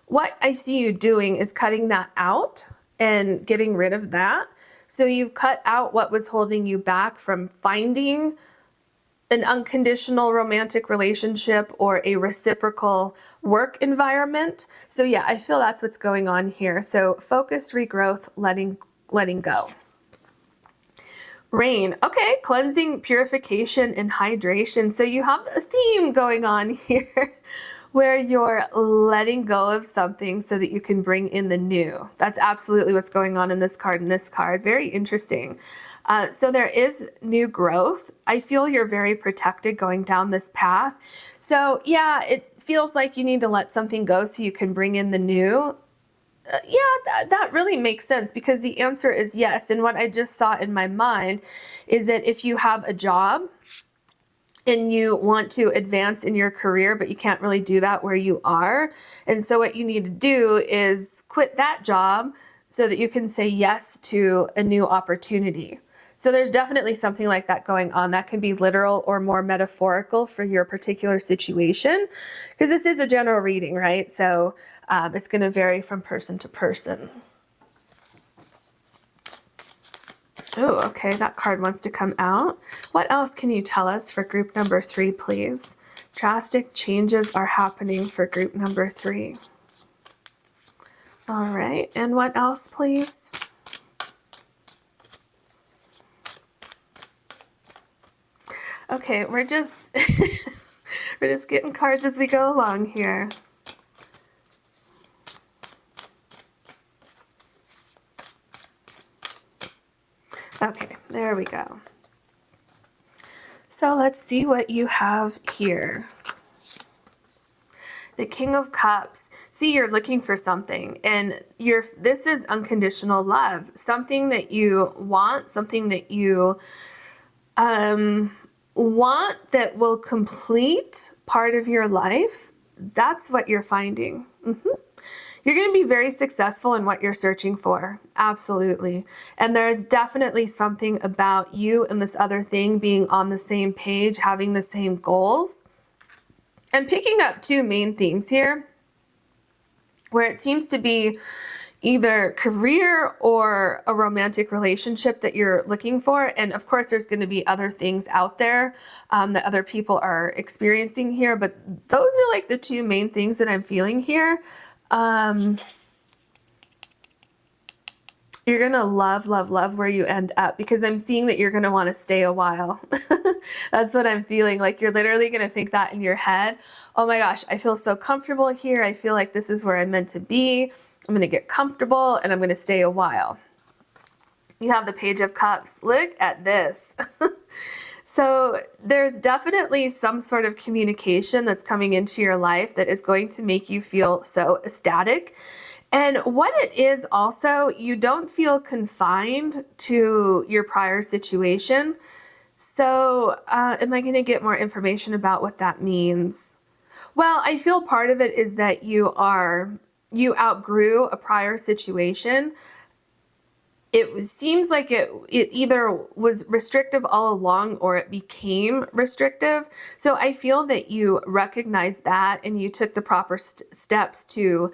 what I see you doing is cutting that out and getting rid of that. So you've cut out what was holding you back from finding an unconditional romantic relationship or a reciprocal work environment. So yeah, I feel that's what's going on here. So focused regrowth, letting go. Rain. Okay, cleansing, purification, and hydration. So you have a theme going on here where you're letting go of something so that you can bring in the new. That's absolutely what's going on in this card and this card. Very interesting. So there is new growth. I feel you're very protected going down this path. So yeah, it feels like you need to let something go so you can bring in the new. Yeah, that really makes sense because the answer is yes. And what I just saw in my mind is that if you have a job and you want to advance in your career, but you can't really do that where you are. And so what you need to do is quit that job so that you can say yes to a new opportunity. So there's definitely something like that going on. That can be literal or more metaphorical for your particular situation, because this is a general reading, right? So it's going to vary from person to person. Oh, okay, that card wants to come out. What else can you tell us for group number 3, please? Drastic changes are happening for group number 3. All right, and what else, please? Okay, we're just we're just getting cards as we go along here. Okay, there we go. So let's see what you have here. The King of Cups. See, you're looking for something, and this is unconditional love. Something that you want, something that you want that will complete part of your life. That's what you're finding. You're going to be very successful in what you're searching for. Absolutely. And there's definitely something about you and this other thing being on the same page, having the same goals. I'm picking up 2 main themes here, where it seems to be either career or a romantic relationship that you're looking for. And of course, there's going to be other things out there that other people are experiencing here. But those are like the 2 main things that I'm feeling here. You're going to love, love, love where you end up, because I'm seeing that you're going to want to stay a while. That's what I'm feeling. Like you're literally going to think that in your head. Oh my gosh, I feel so comfortable here. I feel like this is where I'm meant to be. I'm going to get comfortable and I'm going to stay a while. You have the Page of Cups. Look at this. So there's definitely some sort of communication that's coming into your life that is going to make you feel so ecstatic. And what it is also, you don't feel confined to your prior situation. So am I going to get more information about what that means? Well, I feel part of it is that you outgrew a prior situation. It seems like it either was restrictive all along or it became restrictive. So I feel that you recognized that and you took the proper steps to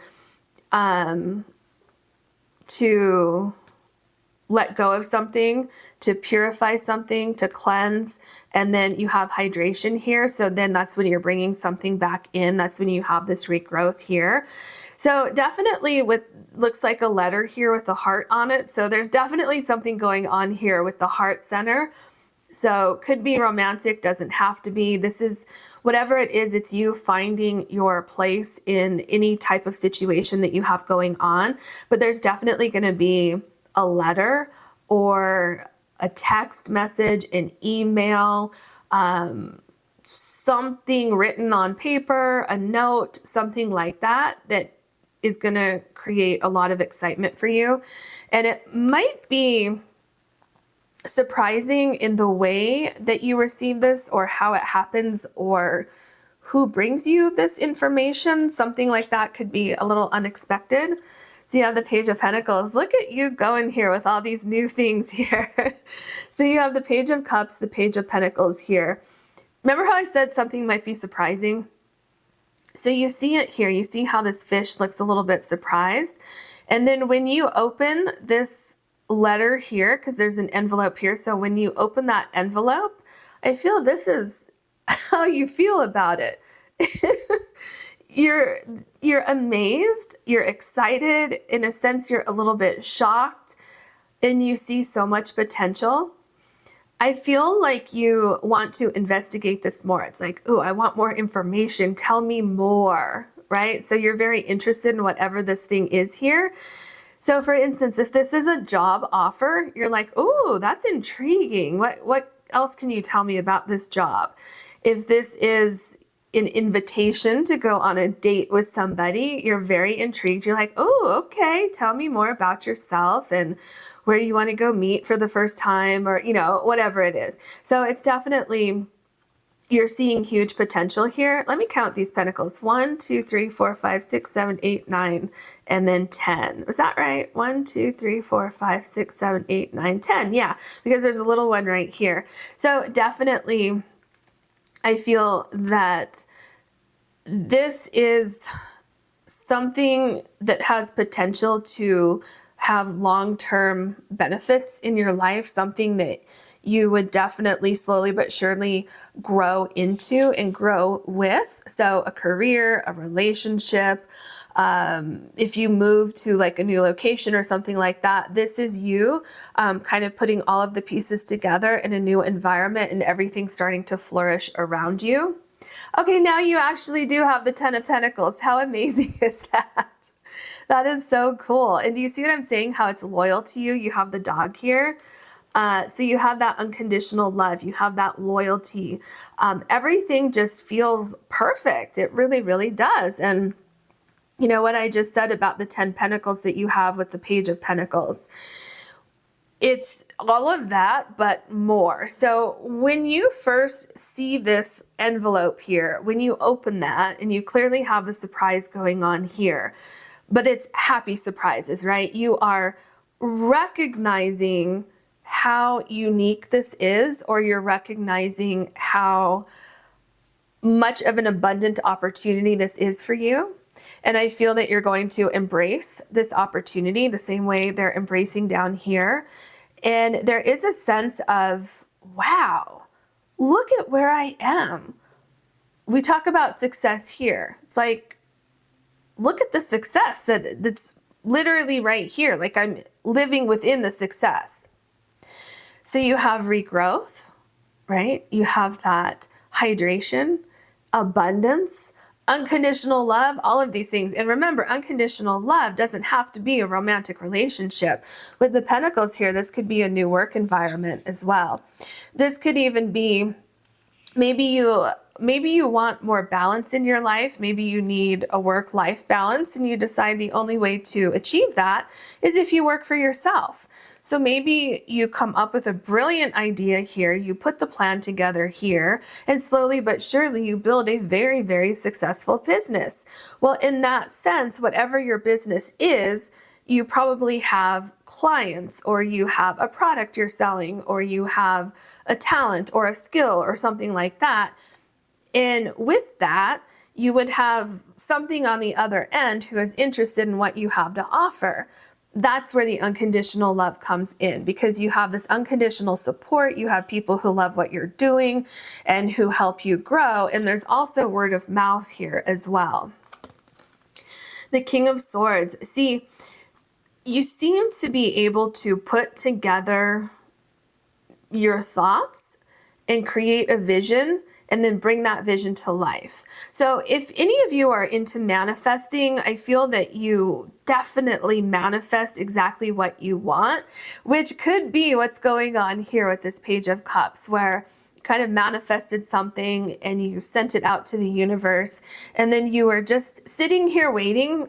let go of something, to purify something, to cleanse, and then you have hydration here. So then that's when you're bringing something back in. That's when you have this regrowth here. So definitely looks like a letter here with a heart on it. So there's definitely something going on here with the heart center. So could be romantic, doesn't have to be. This is whatever it is, it's you finding your place in any type of situation that you have going on. But there's definitely going to be a letter or a text message, an email, something written on paper, a note, something like that, that is going to create a lot of excitement for you. And it might be surprising in the way that you receive this or how it happens or who brings you this information. Something like that could be a little unexpected. So you have the Page of Pentacles. Look at you going here with all these new things here. So you have the Page of Cups, the Page of Pentacles here. Remember how I said something might be surprising? So you see it here. You see how this fish looks a little bit surprised. And then when you open this letter here, because there's an envelope here, so when you open that envelope, I feel this is how you feel about it. You're amazed, you're excited, in a sense you're a little bit shocked, and you see so much potential. I feel like you want to investigate this more. It's like, oh, I want more information. Tell me more, right? So you're very interested in whatever this thing is here. So for instance, if this is a job offer, you're like, oh, that's intriguing. What else can you tell me about this job? If this is an invitation to go on a date with somebody, you're very intrigued. You're like, oh, okay, tell me more about yourself and where do you want to go meet for the first time, or, you know, whatever it is. So it's definitely, you're seeing huge potential here. Let me count these pentacles. 1, 2, 3, 4, 5, 6, 7, 8, 9, and then 10. Was that right? 1, 2, 3, 4, 5, 6, 7, 8, 9, 10. Yeah, because there's a little one right here. So definitely, I feel that this is something that has potential to have long-term benefits in your life, something that you would definitely slowly but surely grow into and grow with. So a career, a relationship, if you move to like a new location or something like that, this is you kind of putting all of the pieces together in a new environment and everything starting to flourish around you. Okay, now you actually do have the 10 of Pentacles. How amazing is that? That is so cool. And do you see what I'm saying? How it's loyal to you? You have the dog here. So you have that unconditional love. You have that loyalty. Everything just feels perfect. It really, really does. And you know what I just said about the 10 Pentacles that you have with the Page of Pentacles? It's all of that, but more. So when you first see this envelope here, when you open that, and you clearly have the surprise going on here, but it's happy surprises, right? You are recognizing how unique this is, or you're recognizing how much of an abundant opportunity this is for you. And I feel that you're going to embrace this opportunity the same way they're embracing down here. And there is a sense of, wow, look at where I am. We talk about success here. It's like, look at the success that's literally right here. Like I'm living within the success. So you have regrowth, right? You have that hydration, abundance, unconditional love, all of these things. And remember, unconditional love doesn't have to be a romantic relationship. With the Pentacles here, this could be a new work environment as well. This could even be, maybe you want more balance in your life. Maybe you need a work-life balance, and you decide the only way to achieve that is if you work for yourself. So maybe you come up with a brilliant idea here, you put the plan together here, and slowly but surely you build a very, very successful business. Well, in that sense, whatever your business is, you probably have clients, or you have a product you're selling, or you have a talent or a skill or something like that. And with that, you would have something on the other end who is interested in what you have to offer. That's where the unconditional love comes in, because you have this unconditional support. You have people who love what you're doing and who help you grow. And there's also word of mouth here as well. The King of Swords. See, you seem to be able to put together your thoughts and create a vision, and then bring that vision to life. So if any of you are into manifesting, I feel that you definitely manifest exactly what you want, which could be what's going on here with this Page of Cups, where you kind of manifested something and you sent it out to the universe, and then you were just sitting here waiting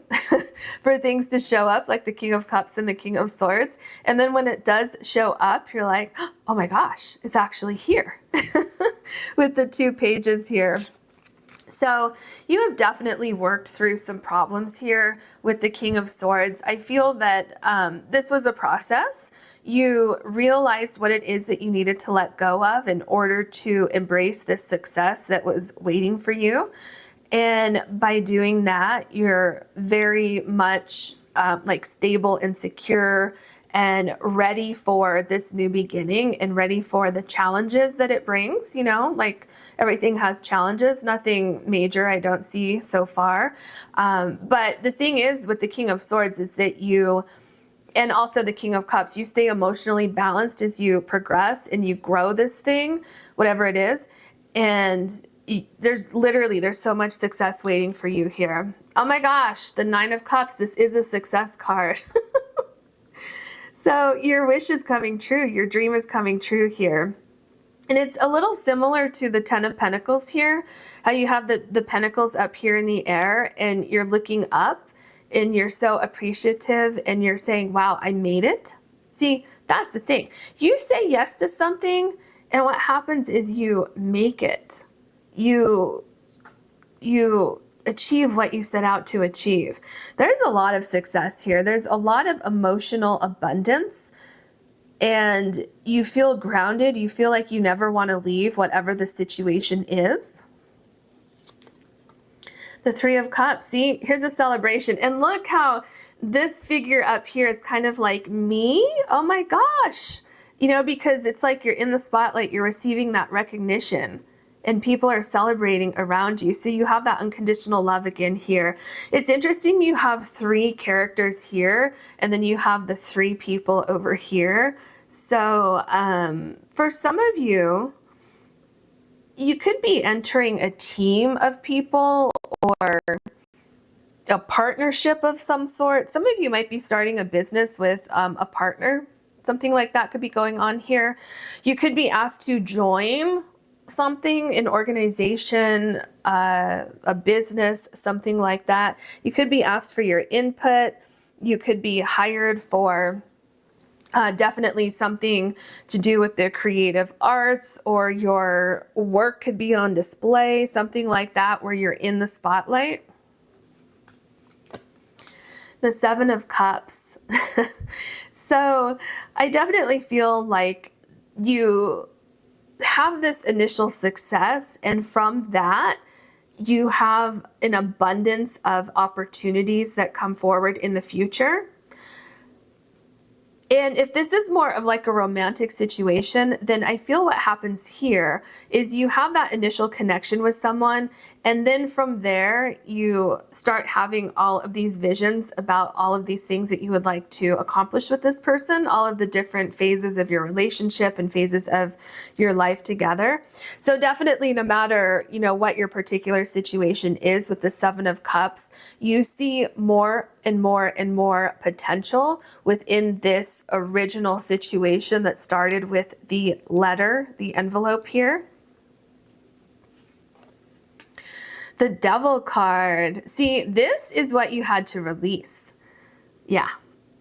for things to show up, like the King of Cups and the King of Swords. And then when it does show up, you're like, oh my gosh, it's actually here. With the 2 pages here. So you have definitely worked through some problems here with the King of Swords. I feel that this was a process. You realized what it is that you needed to let go of in order to embrace this success that was waiting for you. And by doing that, you're very much like stable and secure, and ready for this new beginning and ready for the challenges that it brings. You know, like everything has challenges, nothing major I don't see so far. But the thing is with the King of Swords is that you, and also the King of Cups, you stay emotionally balanced as you progress and you grow this thing, whatever it is. And there's so much success waiting for you here. Oh my gosh, the Nine of Cups, this is a success card. So your wish is coming true. Your dream is coming true here. And it's a little similar to the Ten of Pentacles here, how you have the pentacles up here in the air and you're looking up and you're so appreciative and you're saying, wow, I made it. See, that's the thing. You say yes to something and what happens is you make it. You achieve what you set out to achieve. There's a lot of success here. There's a lot of emotional abundance and you feel grounded. You feel like you never want to leave whatever the situation is. The Three of Cups, see, here's a celebration. And look how this figure up here is kind of like me. Oh my gosh. You know, because it's like you're in the spotlight, you're receiving that recognition and people are celebrating around you. So you have that unconditional love again here. It's interesting, you have three characters here and then you have the three people over here. So for some of you, you could be entering a team of people or a partnership of some sort. Some of you might be starting a business with a partner. Something like that could be going on here. You could be asked to join something, an organization, a business, something like that. You could be asked for your input. You could be hired for definitely something to do with the creative arts, or your work could be on display, something like that where you're in the spotlight. The Seven of Cups. So I definitely feel like you have this initial success, and from that you have an abundance of opportunities that come forward in the future. And if this is more of like a romantic situation, then I feel what happens here is you have that initial connection with someone, and then from there you start having all of these visions about all of these things that you would like to accomplish with this person, all of the different phases of your relationship and phases of your life together. So definitely, no matter, you know, what your particular situation is with the Seven of Cups, you see more and more and more potential within this original situation that started with the letter, the envelope here. The Devil card. See, this is what you had to release. Yeah,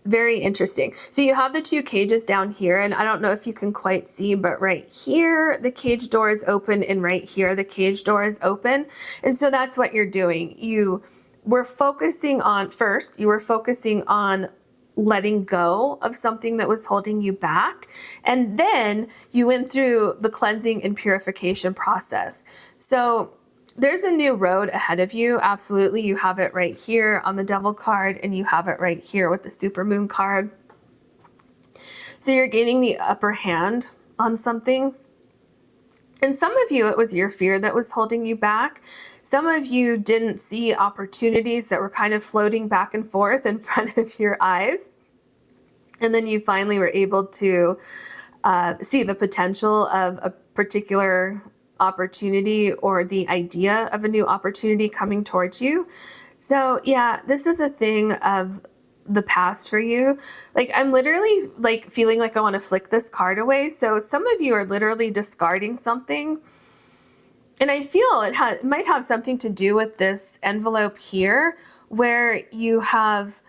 very interesting. So you have the two cages down here, and I don't know if you can quite see, but right here, the cage door is open, and right here, the cage door is open. And so that's what you're doing. You were focusing on, first, you were focusing on letting go of something that was holding you back. And then you went through the cleansing and purification process. So there's a new road ahead of you. Absolutely. You have it right here on the Devil card, and you have it right here with the Supermoon card. So you're gaining the upper hand on something. And some of you, it was your fear that was holding you back. Some of you didn't see opportunities that were kind of floating back and forth in front of your eyes. And then you finally were able to see the potential of a particular opportunity or the idea of a new opportunity coming towards you. So yeah, this is a thing of the past for you. Like, I'm literally like feeling like I want to flick this card away. So some of you are literally discarding something. And I feel it might have something to do with this envelope here, where you have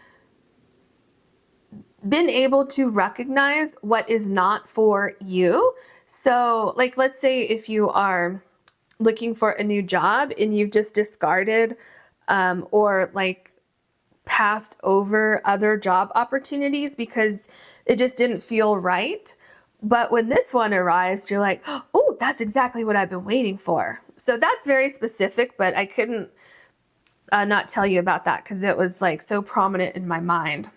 been able to recognize what is not for you. So like, let's say if you are looking for a new job and you've just discarded or like passed over other job opportunities because it just didn't feel right. But when this one arrives, you're like, oh, that's exactly what I've been waiting for. So that's very specific, but I couldn't not tell you about that because it was like so prominent in my mind.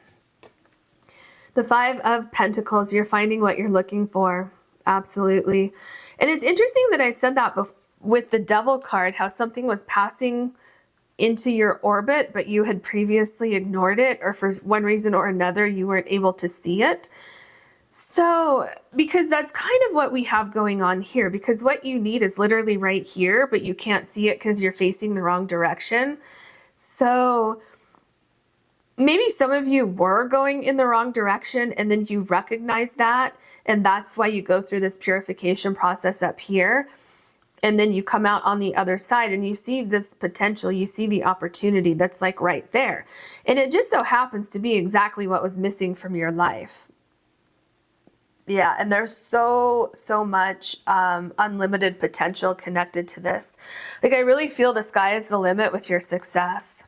The Five of Pentacles, you're finding what you're looking for. Absolutely. And it's interesting that I said that with the Devil card, how something was passing into your orbit, but you had previously ignored it, or for one reason or another, you weren't able to see it. So, because that's kind of what we have going on here, because what you need is literally right here, but you can't see it because you're facing the wrong direction. So maybe some of you were going in the wrong direction and then you recognize that, and that's why you go through this purification process up here. And then you come out on the other side and you see this potential, you see the opportunity that's like right there. And it just so happens to be exactly what was missing from your life. Yeah, and there's so much unlimited potential connected to this. Like, I really feel the sky is the limit with your success.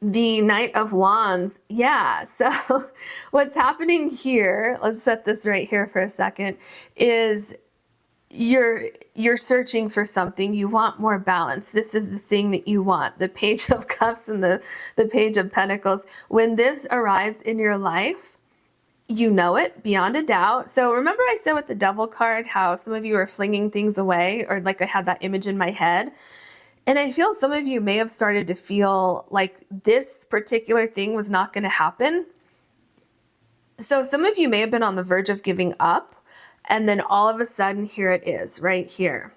The Knight of Wands. Yeah, so what's happening here, let's set this right here for a second, is you're searching for something. You want more balance. This is the thing that you want. The Page of Cups and the Page of Pentacles. When this arrives in your life, you know it beyond a doubt. So remember I said with the Devil card how some of you are flinging things away, or like I had that image in my head. And I feel some of you may have started to feel like this particular thing was not going to happen. So some of you may have been on the verge of giving up, and then all of a sudden here it is right here.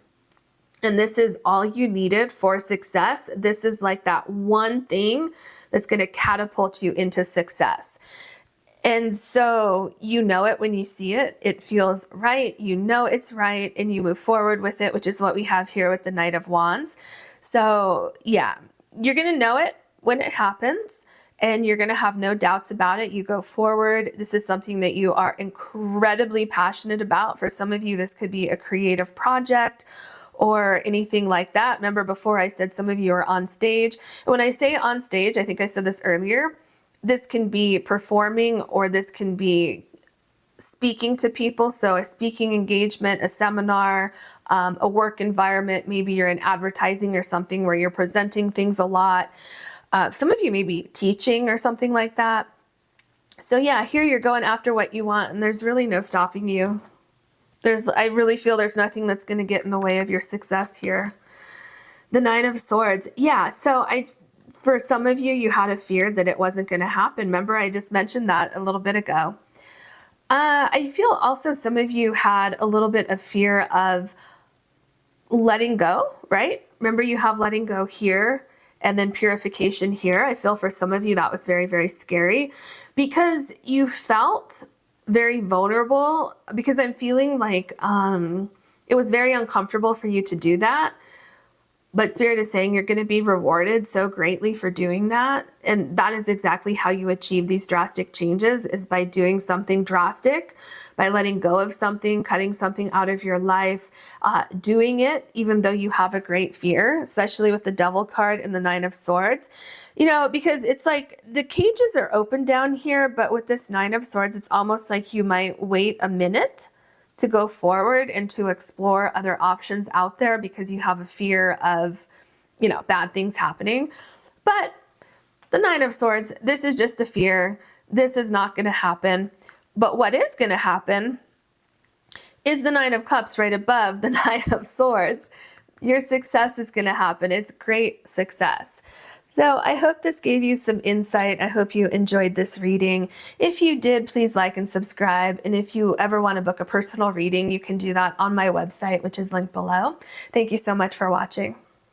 And this is all you needed for success. This is like that one thing that's going to catapult you into success. And so you know it when you see it. It feels right. You know it's right, and you move forward with it, which is what we have here with the Knight of Wands. So yeah, you're going to know it when it happens, and you're going to have no doubts about it. You go forward. This is something that you are incredibly passionate about. For some of you, this could be a creative project or anything like that. Remember before I said some of you are on stage. And when I say on stage, I think I said this earlier, this can be performing, or this can be speaking to people. So a speaking engagement, a seminar, a work environment. Maybe you're in advertising or something where you're presenting things a lot. Some of you may be teaching or something like that. So yeah, here you're going after what you want, and there's really no stopping you. I really feel there's nothing that's going to get in the way of your success here. The Nine of Swords. Yeah, so for some of you, you had a fear that it wasn't going to happen. Remember, I just mentioned that a little bit ago. I feel also some of you had a little bit of fear of letting go, right? Remember, you have letting go here and then purification here. I feel for some of you that was very, very scary because you felt very vulnerable, because I'm feeling like it was very uncomfortable for you to do that. But Spirit is saying you're going to be rewarded so greatly for doing that. And that is exactly how you achieve these drastic changes, is by doing something drastic, by letting go of something, cutting something out of your life, doing it even though you have a great fear, especially with the Devil card and the Nine of Swords. You know, because it's like the cages are open down here, but with this Nine of Swords, it's almost like you might wait a minute to go forward and to explore other options out there because you have a fear of, you know, bad things happening. But the Nine of Swords, this is just a fear. This is not going to happen. But what is going to happen is the Nine of Cups right above the Nine of Swords. Your success is going to happen. It's great success. So I hope this gave you some insight. I hope you enjoyed this reading. If you did, please like and subscribe. And if you ever want to book a personal reading, you can do that on my website, which is linked below. Thank you so much for watching.